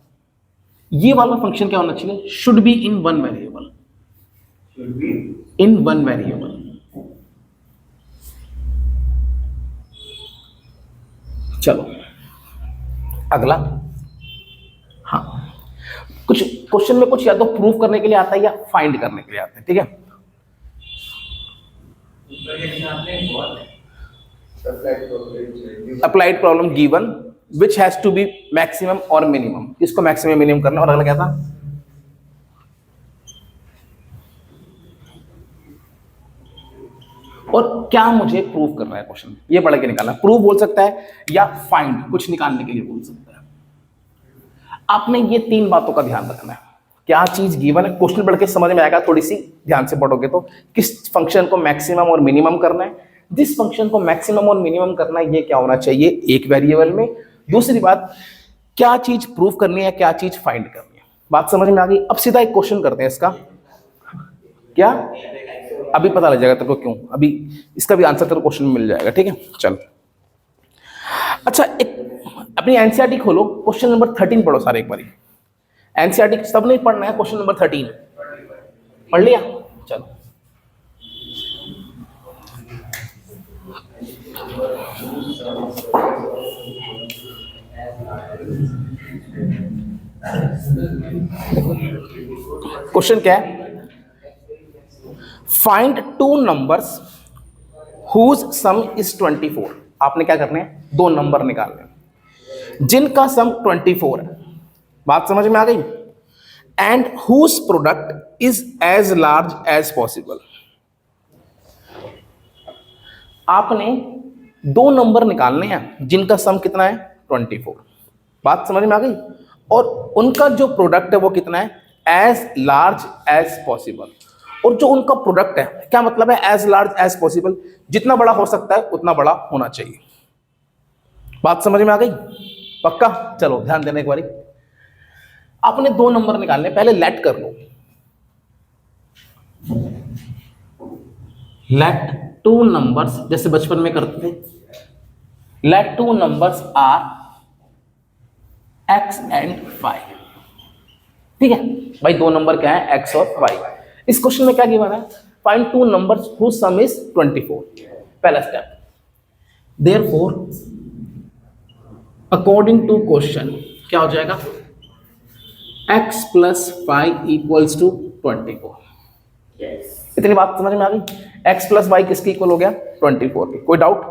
ये वाला फंक्शन क्या होना चाहिए, should be in one variable, in one variable. चलो अगला, हाँ कुछ क्वेश्चन में कुछ या तो प्रूफ करने के लिए आता है या फाइंड करने के लिए आता है, ठीक है। Applied problem given which has to be maximum और मिनिमम, किसको मैक्सिमम मिनिमम करना, और अगला क्या था, और क्या मुझे प्रूव करना है, क्वेश्चन ये पढ़ के निकालना। प्रूव बोल सकता है या फाइंड कुछ निकालने के लिए बोल सकता है। आपने ये 3 बातों का ध्यान रखना है, क्या चीज गिवन है, क्वेश्चन पढ़ के समझ में आएगा, थोड़ी सी ध्यान से पढ़ोगे तो, किस फंक्शन को मैक्सिमम और मिनिमम करना है, जिस फंक्शन को मैक्सिमम और मिनिमम करना है ये क्या होना चाहिए, एक वेरिएबल में। दूसरी बात, क्या चीज प्रूव करनी है, क्या चीज फाइंड करनी है। बात समझ में आ गई। अब सीधा एक क्वेश्चन करते हैं इसका, क्या अभी पता लग जाएगा तेरे को क्यों, अभी इसका भी आंसर तेरे को क्वेश्चन में मिल जाएगा, ठीक है। चल अच्छा, एक अपनी एनसीईआरटी खोलो, क्वेश्चन नंबर 13 पढ़ो सारे एक बारी। एनसीईआरटी सब नहीं पढ़ना है, क्वेश्चन नंबर 13 पढ़ लिया। चलो क्वेश्चन क्या है, find 2 numbers whose sum is 24। आपने क्या करने हैं, दो नंबर निकालने हैं जिनका सम 24 है। बात समझ में आ गई? And whose product is as large as possible. आपने दो नंबर निकालने हैं जिनका सम कितना है, 24। बात समझ में आ गई? और उनका जो प्रोडक्ट है वो कितना है, एज लार्ज एज पॉसिबल। और जो उनका प्रोडक्ट है, क्या मतलब है एज लार्ज एज पॉसिबल, जितना बड़ा हो सकता है उतना बड़ा होना चाहिए। बात समझ में आ गई? पक्का? चलो ध्यान देना एक बारी। आपने दो नंबर निकालने, पहले लेट कर लो। लेट टू नंबर्स, जैसे बचपन में करते थे, let two numbers are x and y। ठीक है भाई, दो नंबर क्या है, x और y। इस क्वेश्चन में क्या गिवन है, find two numbers whose sum is 24। पहला step, therefore according to question क्या हो जाएगा, x प्लस 5 इक्वल्स टू 24। इतनी बात समझ में आ गई? x प्लस वाई किसके इक्वल हो गया, 24 के। कोई डाउट?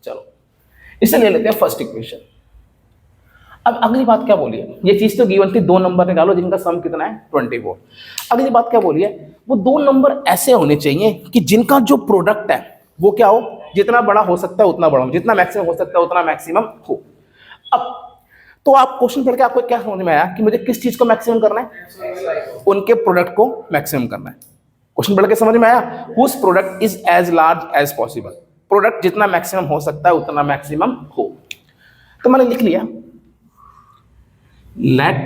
चलो इसे ले लेते हैं फर्स्ट इक्वेशन। अब अगली बात क्या बोली है, ये चीज तो गिवन थी, दो नंबर निकालो जिनका सम कितना है, 24। अगली बात क्या बोली है, वो दो नंबर ऐसे होने चाहिए कि जिनका जो प्रोडक्ट है वो क्या हो, जितना बड़ा हो सकता है उतना बड़ा हो, जितना मैक्सिमम हो सकता है उतना मैक्सिमम हो। अब तो आप क्वेश्चन पढ़ के आपको क्या समझ में आया कि मुझे किस चीज को मैक्सिमम करना है, उनके प्रोडक्ट को मैक्सिमम करना है। क्वेश्चन पढ़ के समझ में आया, whose product is as large as possible, product जितना मैक्सिमम हो सकता है उतना मैक्सिमम हो। तो मैंने लिख लिया, late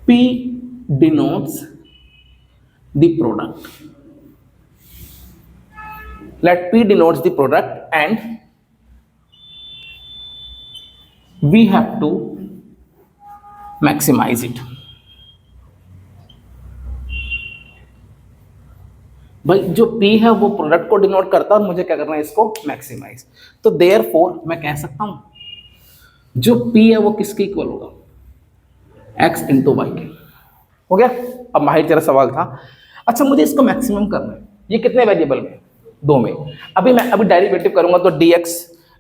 P denotes the product, let P denotes the product and we have to maximize it। भाई जो P है वो प्रोडक्ट को डिनोट करता है और मुझे क्या करना है, इसको मैक्सिमाइज। तो देयरफॉर मैं कह सकता हूं जो P है वो किसके इक्वल होगा, x इंटू वाई के। हो गया? अब माहिर तेरा सवाल था, अच्छा मुझे इसको मैक्सिमम करना है, ये कितने वेरिएबल में, दो में। अभी मैं डेरिवेटिव करूंगा तो dx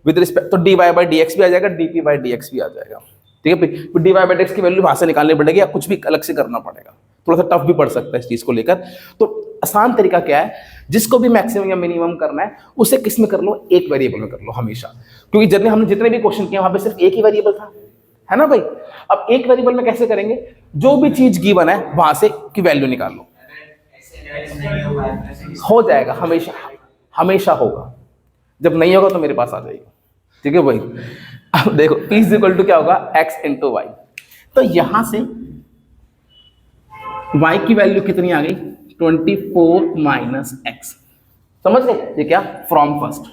विद रिस्पेक्ट, तो dy बाई dx भी आ जाएगा, dp बाई dx भी आ जाएगा। ठीक है, फिर dy बाई dx की वैल्यू वहां से निकालनी पड़ेगी या कुछ भी अलग से करना पड़ेगा, थोड़ा सा टफ भी पड़ सकता है इस चीज को लेकर। तो आसान तरीका क्या है, जिसको भी मैक्सिमम या मिनिमम करना है उसे किस में कर लो, एक वेरिएबल में कर लो हमेशा, क्योंकि हमने जितने भी क्वेश्चन किए वहां पे सिर्फ एक ही वेरिएबल था, है ना भाई। अब एक वेरिएबल में कैसे करेंगे, जो भी चीज गिवन है वहां से की वैल्यू निकाल लो, हो जाएगा, हमेशा हमेशा होगा। जब नहीं होगा तो मेरे पास आ जाइए। ठीक है भाई, अब देखो P इज इक्वल टू क्या होगा, x इंटू वाई। तो यहां से y की वैल्यू कितनी आ गई, 24 माइनस एक्स। समझ गए ये क्या, फ्रॉम फर्स्ट।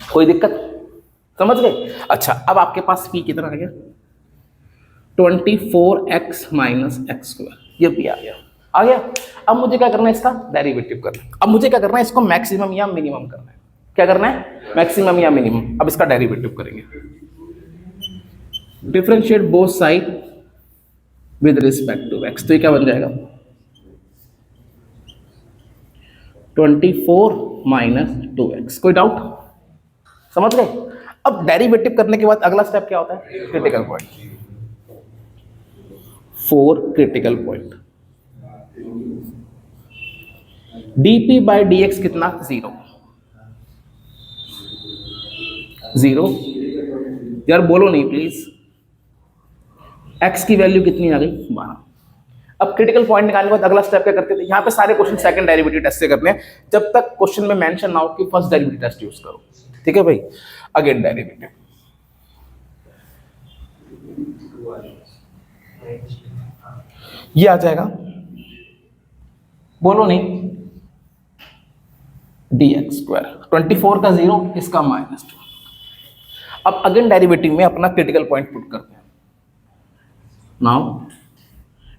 कोई दिक्कत? समझ गए? अच्छा अब आपके पास P कितना आ गया, 24x माइनस एक्स स्क्वायर, ये भी आ गया। आ गया? अब मुझे क्या करना है, इसका डेरिवेटिव करना है। अब मुझे क्या करना है, इसको मैक्सिमम या मिनिमम करना है। क्या करना है, मैक्सिमम या मिनिमम। अब इसका डेरिवेटिव करेंगे, differentiate both side with respect to x। तो ये क्या बन जाएगा, 24 माइनस 2x। कोई डाउट? समझ गए? अब डेरिवेटिव करने के बाद अगला स्टेप क्या होता है, critical point. 4 critical point, dp by dx कितना, 0 0। यार बोलो नहीं प्लीज। x की वैल्यू कितनी आ गई, 12। अब क्रिटिकल पॉइंट निकालने के बाद अगला स्टेप क्या करते थे, यहां पे सारे क्वेश्चन सेकंड डेरिवेटिव टेस्ट से करते हैं, जब तक क्वेश्चन में मेंशन ना हो कि फर्स्ट डेरिवेटिव टेस्ट यूज करो। ठीक है भाई, अगेन डेरिवेटिव, ये आ जाएगा, बोलो नहीं, dx स्क्वायर, 24 का 0, इसका -2। अब अगेन डेरिवेटिव में अपना क्रिटिकल पॉइंट पुट करते हैं। Now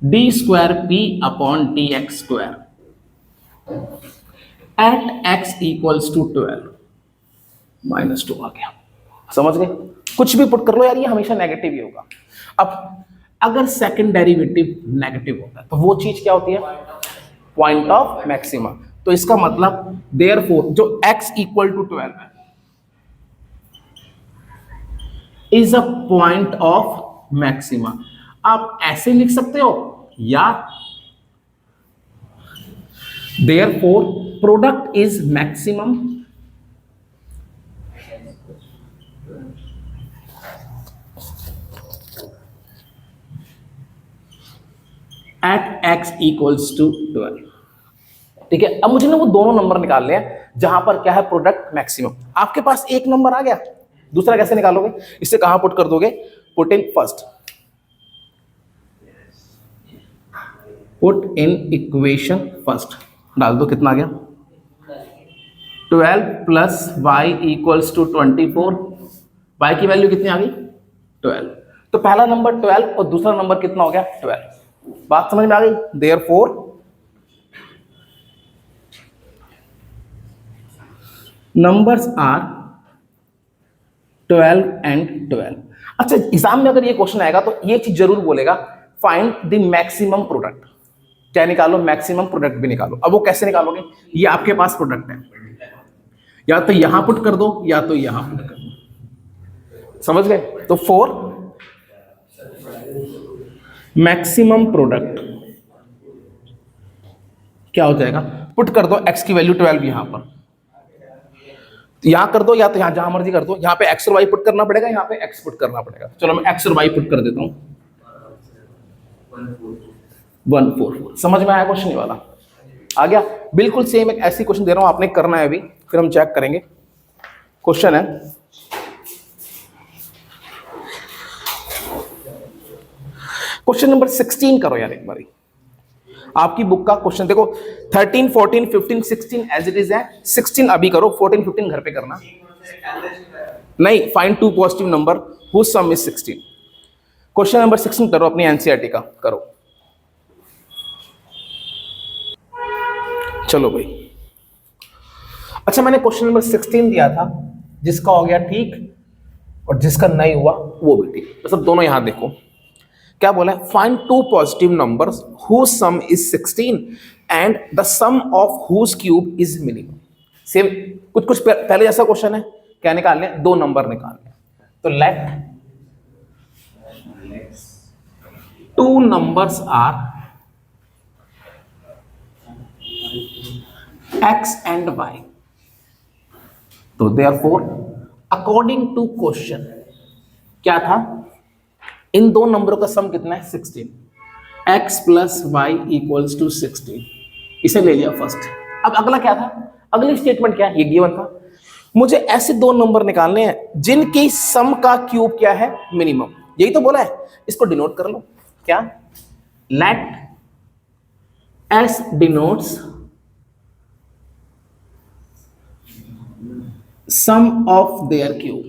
d square p upon dx square at x equals to 12 -2 आ गया। समझ गए? कुछ भी पुट कर लो यार, ये हमेशा नेगेटिव ही होगा। अब अगर सेकंड डेरिवेटिव नेगेटिव होता है तो वो चीज क्या होती है, पॉइंट ऑफ मैक्सिमा। तो इसका मतलब देयरफॉर जो x इक्वल टू 12 है is a point of maxima. आप ऐसे लिख सकते हो या therefore product is maximum at x equals to 12। ठीक है, अब मुझे ना वो दोनों नंबर निकालने हैं जहां पर क्या है प्रोडक्ट मैक्सिमम। आपके पास एक नंबर आ गया, दूसरा कैसे निकालोगे, इसे कहां पुट कर दोगे, put in first, put in equation first, डाल दो, कितना आ गया 12 plus y equals to 24। Y की वैल्यू कितनी आ गई 12। तो पहला नंबर 12 और दूसरा नंबर कितना हो गया 12। बात समझ में आ गई। Therefore numbers are 12 and 12। अच्छा, एग्जाम में अगर ये क्वेश्चन आएगा तो ये चीज जरूर बोलेगा फाइंड द मैक्सिमम प्रोडक्ट। क्या निकालो, मैक्सिमम प्रोडक्ट भी निकालो। अब वो कैसे निकालोगे, ये आपके पास प्रोडक्ट है, या तो यहां पुट कर दो या तो यहां पुट कर दो, समझ गए। तो 4 मैक्सिमम प्रोडक्ट क्या हो जाएगा, पुट कर दो x की वैल्यू 12 यहां पर, तो यहां कर दो या तो यहां, जहां मर्जी कर दो। यहां पे x और y पुट करना पड़ेगा, यहां पे x पुट करना पड़ेगा। चलो मैं x और y पुट कर देता हूं, 144। समझ में आया क्वेश्चन वाला, आ गया। बिल्कुल सेम एक ऐसी क्वेश्चन दे रहा हूं, आपने करना है अभी, फिर हम चेक करेंगे। क्वेश्चन है क्वेश्चन नंबर 16 करो यार एक बारी। आपकी बुक का क्वेश्चन देखो, 13, 14, 15, 16 एज इट इज है। 16 अभी करो, 14, 15 घर पे करना। नहीं, find two positive number whose sum is 16। Question number 16 करो, अपनी एनसीईआरटी का करो। चलो भाई, अच्छा मैंने क्वेश्चन नंबर 16 दिया था, जिसका हो गया ठीक और जिसका नहीं हुआ वो भी ठीक। मतलब दोनों यहां देखो क्या बोला है, find two positive numbers whose sum is 16 and the sum of whose cube is minimum. Same कुछ पहले जैसा क्वेश्चन है, क्या निकालने, दो नंबर निकालने। तो let two numbers are x and y। तो देयरफॉर अकॉर्डिंग टू क्वेश्चन क्या था, इन दो नंबरों का सम कितना है 16। x plus y equals to 16, इसे ले लिया फर्स्ट। अब अगला क्या था, अगली स्टेटमेंट क्या है, ये गिवन था, मुझे ऐसे दो नंबर निकालने हैं जिनकी सम का क्यूब क्या है मिनिमम। यही तो बोला है, इसको डिनोट कर लो। क्या, let s denotes sum of their cube.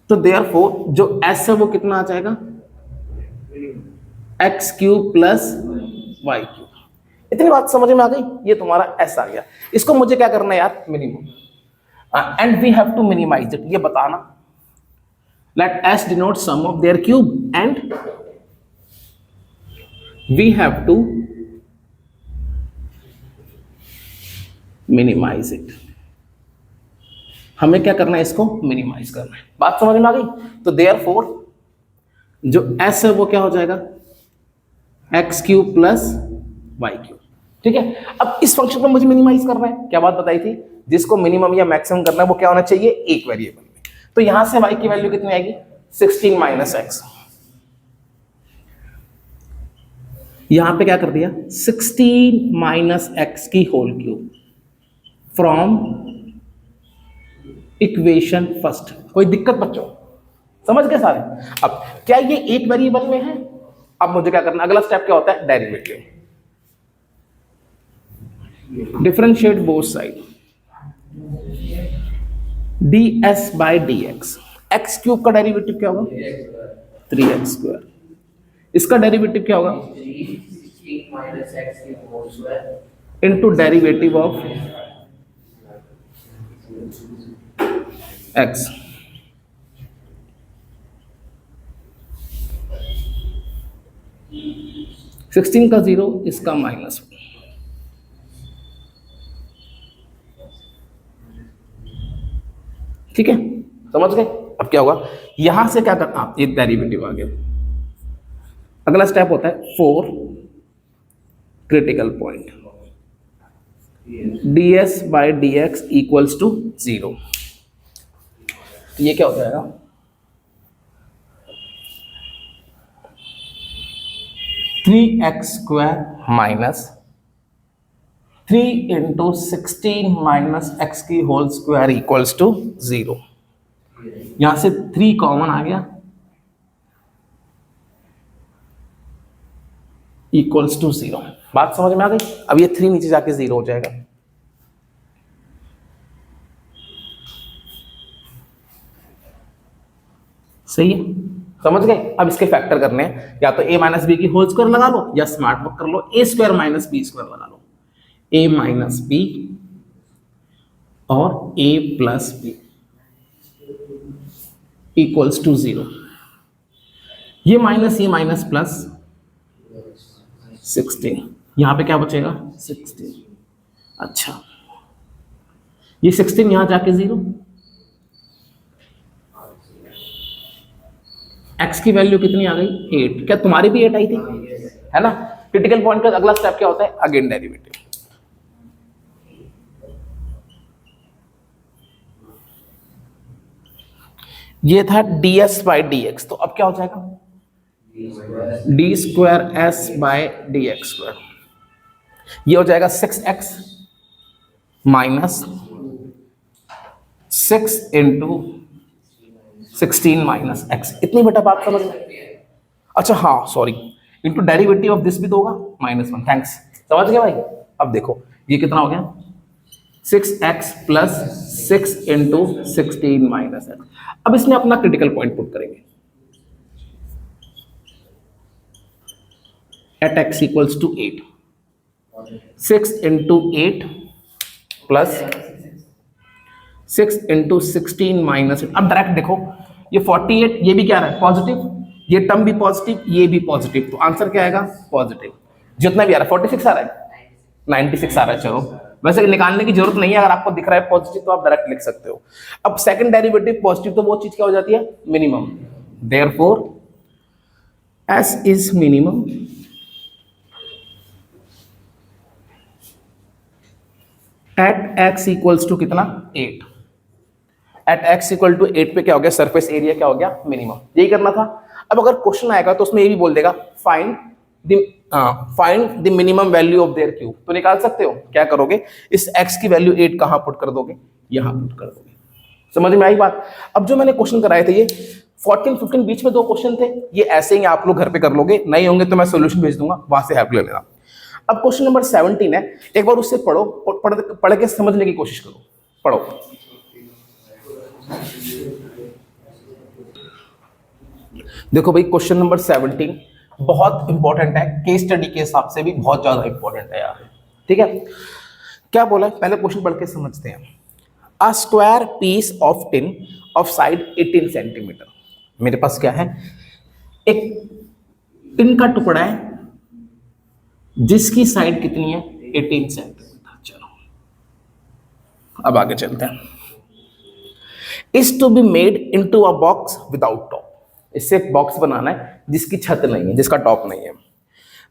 तो देयरफॉर जो s है वो कितना आ जाएगा, x cube plus y cube. इतनी बात समझ में आ गई, ये तुम्हारा s आ गया। इसको मुझे क्या करना है यार, minimum, and we have to minimize it, ये बताना। Let s denote sum of their cube and we have to minimize it. हमें क्या करना है, इसको मिनिमाइज करना है। बात समझ में आ गई। तो देयरफॉर जो s है वो क्या हो जाएगा, x cube plus y cube. ठीक है, अब इस फंक्शन को मुझे मिनिमाइज करना है। क्या बात बताई थी, जिसको मिनिमम या मैक्सिमम करना है वो क्या होना चाहिए, एक वेरिएबल में। तो यहां से y की वैल्यू कितनी आएगी, 16 माइनस एक्स। यहां पे क्या कर दिया, 16 माइनस एक्स की whole cube from equation first. कोई दिक्कत बच्चों, समझ गए सारे। अब क्या ये एक वेरिएबल में है, अब मुझे क्या करना, अगला स्टेप क्या होता है, derivative. Differentiate both side, ds by dx। X cube का डेरिवेटिव क्या होगा, 3x स्क्वायर। इसका डेरिवेटिव क्या होगा, इनटू डेरिवेटिव ऑफ x। 16 का 0, इसका -1। ठीक है, समझ गए। अब क्या होगा, यहां से क्या करना, ये डेरिवेटिव आ गया। अगला स्टेप होता है 4 critical point, ds by dx equals to 0। ये क्या हो जाएगा, (3x² minus 3 into 16 minus x की होल स्क्वायर इक्वल्स टू 0। यहां से 3 कॉमन आ गया, इक्वल्स टू 0। बात समझ में आ गई। अब ये 3 नीचे जाके 0 हो जाएगा। सही है, समझ गए। अब इसके फैक्टर करने हैं, या तो a माइनस बी की होल स्क्वायर लगा लो, या स्मार्ट वर्क कर लो, a square minus b square लगा लो। a माइनस बी और a plus b equals to 0। ये माइनस प्लस 16, यहां पे क्या बचेगा 16। अच्छा, ये 16 यहां जाके 0, x की वैल्यू कितनी आ गई 8। क्या तुम्हारी भी 8 आई थी, है ना। क्रिटिकल पॉइंट का अगला स्टेप क्या होता है, अगेन डेरिवेटिव। ये था ds बाई dx, तो अब क्या हो जाएगा d square s by d x square. ये हो जाएगा 6x minus 6 into 16 minus x. इतनी बेटा बात समझ में। अच्छा हाँ sorry, into derivative of this भी तो होगा -1। थैंक्स, समझ गए भाई। अब देखो ये कितना हो गया 6x plus 6 into 16 minus x. अब इसमें अपना क्रिटिकल पॉइंट पुट करेंगे at x equals to 8। 6 into 8 plus 6 into 16 minus. अब डायरेक्ट देखो ये 48, ये भी क्या रहा है पॉजिटिव, ये टर्म भी पॉजिटिव, ये भी पॉजिटिव, तो आंसर क्या आएगा पॉजिटिव। जितना भी आ रहा है 46 आ रहा है, 96 आ रहा है। चलो वैसे निकालने की जरूरत नहीं है, अगर आपको दिख रहा है पॉजिटिव तो आप डायरेक्ट लिख सकते हो। अब सेकंड डेरिवेटिव पॉजिटिव, तो वो चीज क्या हो जाती है minimum. Therefore s is minimum at x equals to कितना 8। एट x इक्वल टू 8 पे क्या हो गया, सरफेस एरिया क्या हो गया मिनिमम। यही करना था। अब अगर क्वेश्चन आएगा तो उसमें ये भी बोल देगा find the minimum value of their cube, तो निकाल सकते हो। क्या करोगे, इस x की वैल्यू 8 कहां पुट कर दोगे, यहां पुट कर दोगे। समझ में आई बात। अब जो मैंने क्वेश्चन कराए थे ये 14 15 बीच में 2 क्वेश्चन थे, ये ऐसे ही आप लोग घर पे कर लोगे, नहीं होंगे तो मैं सोल्यूशन भेज दूंगा, वहां से हेल्प ले लेना। अब क्वेश्चन नंबर 17 है, एक बार उससे पढ़ो, पढ़ के समझने की कोशिश करो। पढ़ो। देखो भाई क्वेश्चन नंबर 17 बहुत इंपॉर्टेंट है, केस स्टडी के हिसाब से भी बहुत ज्यादा इंपॉर्टेंट है यार। ठीक है, क्या बोला है पहले क्वेश्चन पढ़ के समझते हैं। A square piece of tin of side 18 centimetre. मेरे पास क्या है, एक टिन का टुकड़ा है जिसकी साइड कितनी है 18 सेंटीमीटर। चलो अब आगे चलते हैं। Is to be made into a box without top. इससे एक बॉक्स बनाना है जिसकी छत नहीं है, जिसका टॉप नहीं है।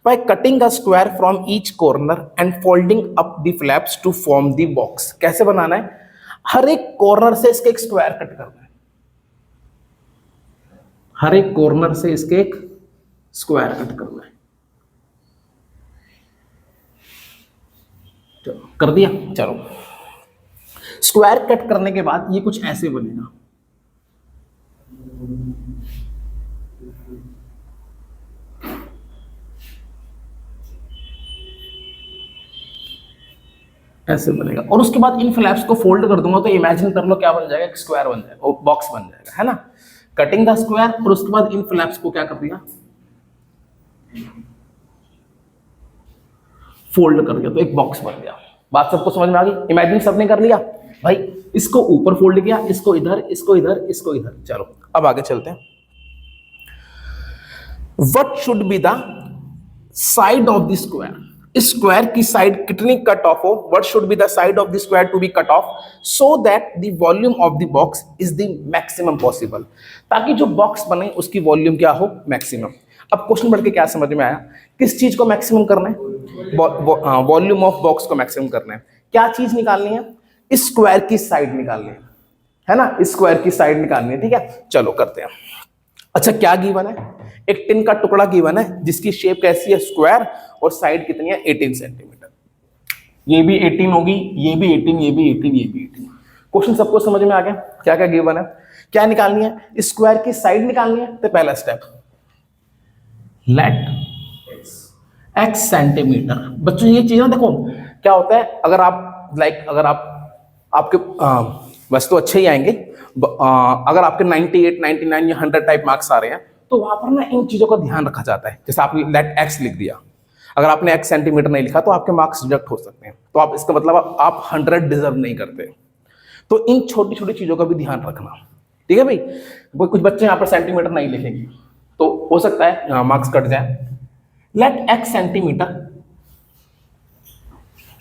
By cutting a square from each corner and folding up the flaps to form the box. कैसे बनाना है, हर एक कॉर्नर से इसके एक स्क्वायर कट करना है, हर एक कॉर्नर से इसके एक स्क्वायर कट करना है। चलो कर दिया। चलो स्क्वायर कट करने के बाद ये कुछ ऐसे बनेगा। ऐसे बनेगा, और उसके बाद इन फ्लैप्स को फोल्ड कर दूंगा तो इमेजिन कर लो क्या बन जाएगा, एक स्क्वायर बन जाएगा, बॉक्स बन जाएगा, है ना। कटिंग द स्क्वायर, और उसके बाद इन फ्लैप्स को क्या कर दिया, फोल्ड कर दिया, तो एक बॉक्स बन गया। बात सबको समझ में आ गई। इमेजिन सबने कर लिया भाई, इसको ऊपर फोल्ड किया, इसको इधर, इसको इधर, इसको इधर। चलो अब आगे चलते हैं। What should be the side of the square, square की साइड कितनी कट ऑफ हो, what should be the side of the square to be cut off so that the volume of the box is the maximum possible, ताकि जो box बने उसकी volume क्या हो, maximum. अब क्वेश्चन पढ़ के क्या समझ में आया, किस चीज को मैक्सिमम करना है, वॉल्यूम ऑफ बॉक्स को मैक्सिमम करना है। क्या चीज निकालनी है, स्क्वायर की साइड निकालनी है ना, स्क्वायर की साइड निकालनी है, ठीक है, चलो करते हैं। अच्छा क्या गिवन है, एक टिन का टुकड़ा गिवन है जिसकी शेप कैसी है, स्क्वायर, और साइड कितनी है, 18 सेंटीमीटर। ये भी 18 होगी, ये भी 18, ये भी 18, ये भी 18। क्वेश्चन सबको समझ में आ गया, क्या क्या गिवन है, क्या निकालनी है, स्क्वायर की साइड निकालनी है। तो पहला स्टेप, लेट x सेंटीमीटर। बच्चों ये चीज ना देखो क्या होता है, अगर आप अगर आप आपके बस तो अच्छे ही आएंगे, अगर आपके 98, 99 या 100 टाइप मार्क्स आ रहे हैं तो वहां पर ना इन चीजों का ध्यान रखा जाता है। जैसे आपने लेट x लिख दिया, अगर आपने x सेंटीमीटर नहीं लिखा तो आपके मार्क्स रिजेक्ट हो सकते हैं, तो आप इसका मतलब आप 100 डिजर्व नहीं करते। तो इन छोटी छोटी चीजों का भी ध्यान रखना, ठीक है भाई। कुछ बच्चे यहाँ पर सेंटीमीटर नहीं लिखेंगे तो हो सकता है मार्क्स कट जाए। Let x centimetre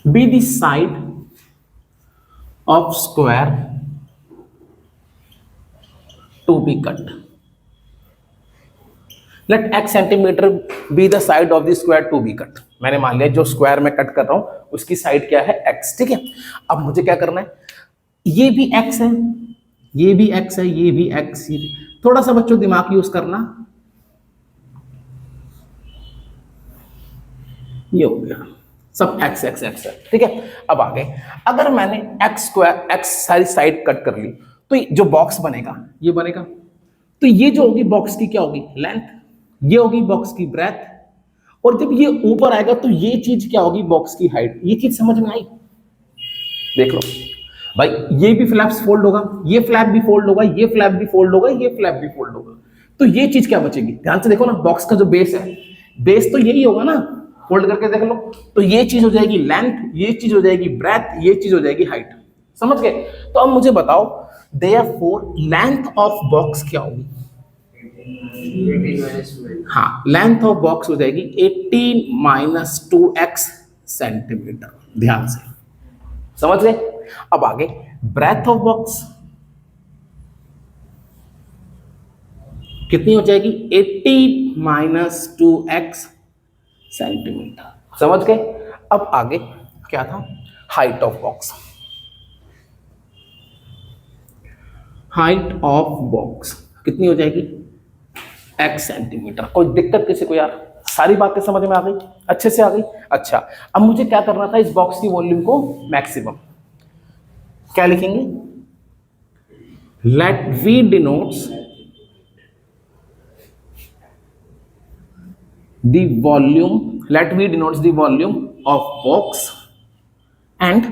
be the side of square to be cut. Let x centimetre be the side of the square to be cut. मैंने मान लिया जो स्क्वायर में कट कर रहा हूं उसकी साइड क्या है, x, ठीक है। अब मुझे क्या करना है, ये भी x है, ये भी x है, ये भी x, थोड़ा सा बच्चों दिमाग यूज करना, ये हो गया सब x x x है, ठीक है। अब आगे अगर मैंने x स्क्वायर x सारी साइड कट कर ली तो जो बॉक्स बनेगा ये बनेगा, तो ये जो होगी बॉक्स की क्या होगी, लेंथ, ये होगी बॉक्स की ब्रेथ, और जब ये ऊपर आएगा तो ये चीज क्या होगी, बॉक्स की हाइट। ये चीज समझ में आई, देख लो भाई, ये भी फ्लैप्स फोल्ड होगा, ये फ्लैप भी फोल्ड होगा, ये फ्लैप भी फोल्ड होगा, ये फ्लैप भी फोल्ड होगा, तो ये चीज क्या बचेगी, ध्यान से देखो ना, बॉक्स का जो बेस है, बेस तो यही होगा ना, फोल्ड करके देख लो, तो ये चीज हो जाएगी लेंथ, ये चीज हो जाएगी ब्रेथ, ये चीज हो जाएगी हाइट, समझ गए। तो अब मुझे बताओ देयरफॉर लेंथ ऑफ बॉक्स क्या होगी, हाँ, लेंथ ऑफ बॉक्स हो जाएगी 18 - 2x सेंटीमीटर, ध्यान से समझ गए। अब आगे ब्रेथ ऑफ बॉक्स कितनी हो जाएगी, 18 - 2x सेंटीमीटर, समझ गए। अब आगे क्या था, height of box, height of box कितनी हो जाएगी, x सेंटीमीटर। कोई दिक्कत किसी को यार, सारी बातें समझ में आ गई, अच्छे से आ गई। अच्छा अब मुझे क्या करना था, इस बॉक्स की वॉल्यूम को मैक्सिमम, क्या लिखेंगे, let v denotes the volume, let v denotes the volume of box and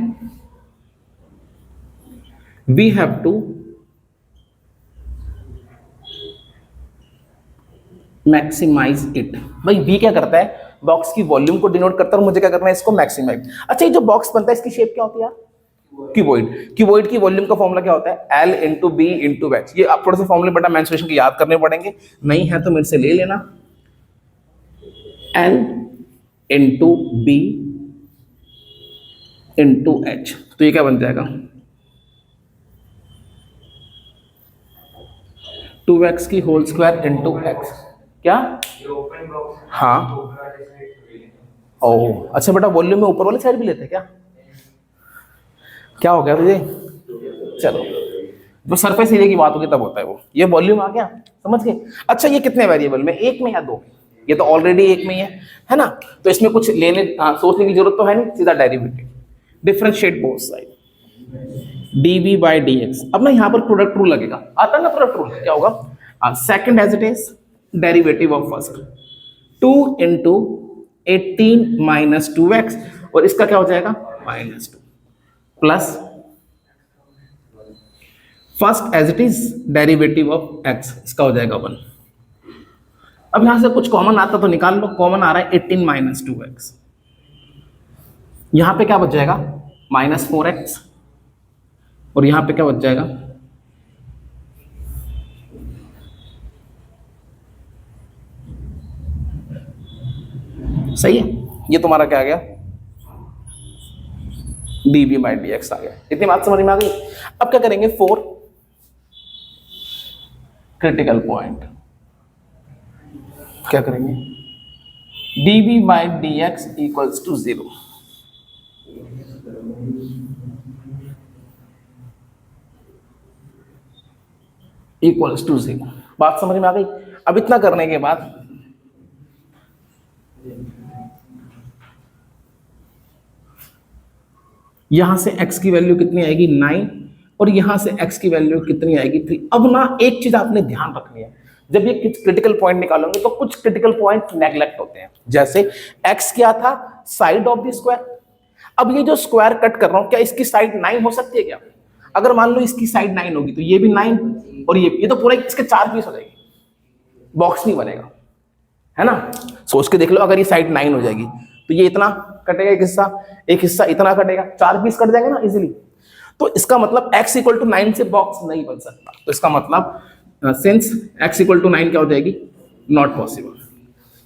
we have to maximize it. भाई v क्या करता है, बॉक्स की वॉल्यूम को डिनोट करता है, और मुझे क्या करना है, इसको मैक्सिमाइज। अच्छा ये जो बॉक्स बनता है इसकी शेप क्या होती है यार, क्यूबॉइड। क्यूबॉइड की वॉल्यूम का फॉर्मूला क्या होता है, L × B × H। ये आप थोड़े से फॉर्मूले बेटा मेंसुरेशन के याद करने पड़ेंगे, नहीं है तो मेरे से ले लेना, L × B × H। तो ये क्या बन जाएगा, 2x की होल स्क्वायर × x, क्या, हाँ, ओ अच्छा बेटा वॉल्यूम में ऊपर वाली साइड भी लेते हैं क्या, क्या हो गया तुझे, चलो जो सरफेस एरिया की बात होगी तब होता है वो, ये वॉल्यूम आ गया, समझ गए। अच्छा ये कितने वेरिएबल में, एक में या दो, ये तो ऑलरेडी एक में ही है ना, तो इसमें कुछ लेने सोचने की जरूरत तो है नहीं, सीधा derivative, differentiate both side, dv/dx। अब ना यहाँ पर प्रोडक्ट रूल लगेगा, आता है ना प्रोडक्ट रूल, क्या होगा, second as it is derivative of first, 2 × 18 - 2x, और इसका क्या हो जाएगा, -2 plus first as it is derivative of x, इसका हो जाएगा 1। अब यहां से कुछ कॉमन आता तो निकाल लो, कॉमन आ रहा है 18 - 2x, यहां पे क्या बच जाएगा, -4x, और यहां पे क्या बच जाएगा, सही है, ये तुम्हारा क्या आ गया, dv बाई dx आ गया। इतनी बात समझ में आ गई। अब क्या करेंगे, 4 क्रिटिकल पॉइंट, क्या करेंगे, dv by dx equals to 0, equals to 0। बात समझ में आ गई। अब इतना करने के बाद यहां से x की वैल्यू कितनी आएगी 9, और यहां से x की वैल्यू कितनी आएगी 3। अब ना एक चीज आपने ध्यान रखनी है, जब ये क्रिटिकल पॉइंट निकालोगे तो कुछ क्रिटिकल पॉइंट नेग्लेक्ट होते हैं। जैसे x क्या था, साइड ऑफ द स्क्वायर। अब ये जो स्क्वायर कट कर रहा हूं, क्या इसकी साइड 9 हो सकती है क्या? अगर मान लो इसकी साइड 9 होगी तो ये भी 9, और ये तो पूरा इसके 4 पीस हो जाएगी, बॉक्स नहीं बनेगा, है ना। सोच के देख लो, अगर ये साइड 9 हो जाएगी तो ये इतना कटेगा, एक हिस्सा इतना कटेगा, 4 पीस कट जाएंगे ना इजीली। तो इसका मतलब x इक्वल टू 9 से बॉक्स नहीं बन सकता। तो इसका मतलब सिंस x इक्वल टू 9 क्या हो जाएगी, नॉट पॉसिबल।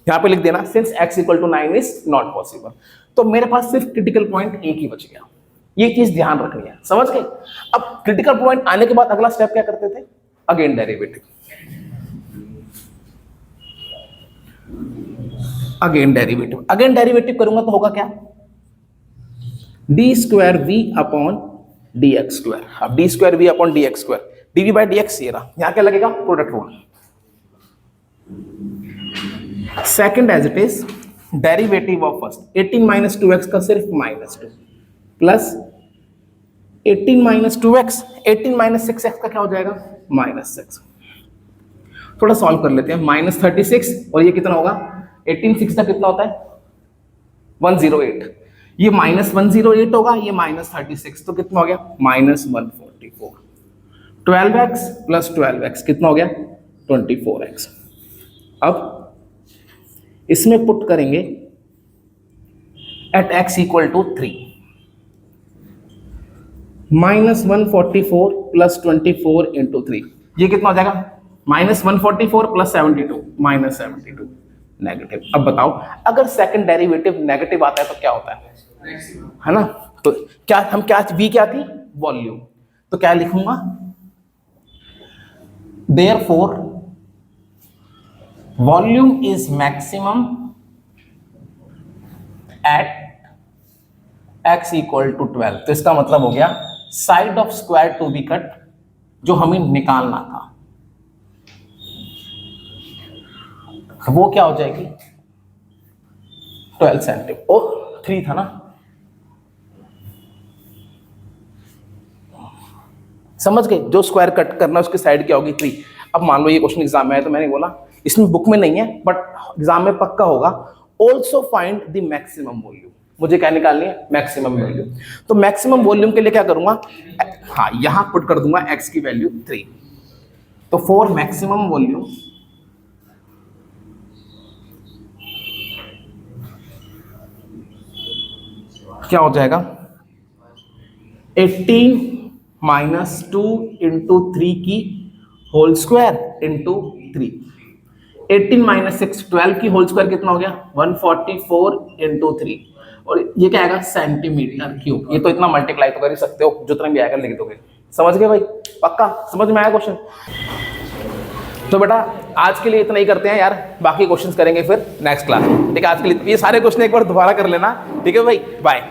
यहां पे लिख देना, since x equal to 9 is not possible. तो मेरे पास सिर्फ क्रिटिकल पॉइंट एक ही बच गया। ये चीज ध्यान रखनी है, समझ गए। अब क्रिटिकल पॉइंट आने के बाद अगला स्टेप क्या करते थे, अगेन डेरिवेटिव। अगेन डेरिवेटिव करूंगा तो होगा क्या, d square v upon d x square. अब d square v upon d x square, d v by d x, ये रहा। यहां क्या लगेगा, product rule. Second as it is derivative of first, 18 minus 2x का सिर्फ -2 plus 18 minus 2x, 18 minus 6x का क्या हो जाएगा, -6। थोड़ा सॉल्व कर लेते हैं, -36, और ये कितना होगा, 18 6 का कितना होता है, 108। ये -108 होगा, ये -36, तो कितना हो गया, -144। 12x प्लस 12x कितना हो गया, 24x। अब इसमें पुट करेंगे at x equal to 3, -144 plus 24 into 3, ये कितना हो जाएगा, -144 प्लस 72, -72 नेगेटिव। अब बताओ, अगर सेकंड डेरिवेटिव नेगेटिव आता है तो क्या होता है ना। तो क्या हम क्या, v क्या थी, वॉल्यूम। तो क्या लिखूंगा, therefore volume is maximum at x equal to 12। तो इसका मतलब हो गया side of square to be cut, जो हमें निकालना था वो क्या हो जाएगी, 12 सेंटीमीटर। ओ 3 था ना, समझ गए। जो स्क्वायर कट करना उसकी साइड क्या होगी, 3। अब मान लो ये क्वेश्चन एग्जाम में आया तो मैंने बोला, इसमें बुक में नहीं है बट एग्जाम में पक्का होगा, also find the maximum volume. मुझे क्या निकालनी है, मैक्सिमम वॉल्यूम। तो मैक्सिमम वॉल्यूम के लिए क्या करूंगा, हाँ यहां पुट कर दूंगा x की वैल्यू 3। तो फॉर मैक्सिमम वॉल्यूम क्या हो जाएगा, 18 माइनस 2 इंटू 3 की होल स्क्वायर इंटू 3। 18 माइनस 6 12 की होल स्क्वायर कितना हो गया, 144 इंटू 3, और ये क्या आएगा, सेंटीमीटर क्यूब। ये तो इतना मल्टीप्लाई तो कर ही सकते हो, जितना भी आएगा लिख दोगे। समझ गए भाई, पक्का समझ में आया क्वेश्चन। तो बेटा आज के लिए इतना ही करते हैं यार, बाकी क्वेश्चंस करेंगे फिर नेक्स्ट क्लास में, ठीक है। आज के लिए ये सारे क्वेश्चन एक बार दोबारा कर लेना, ठीक है भाई, बाय।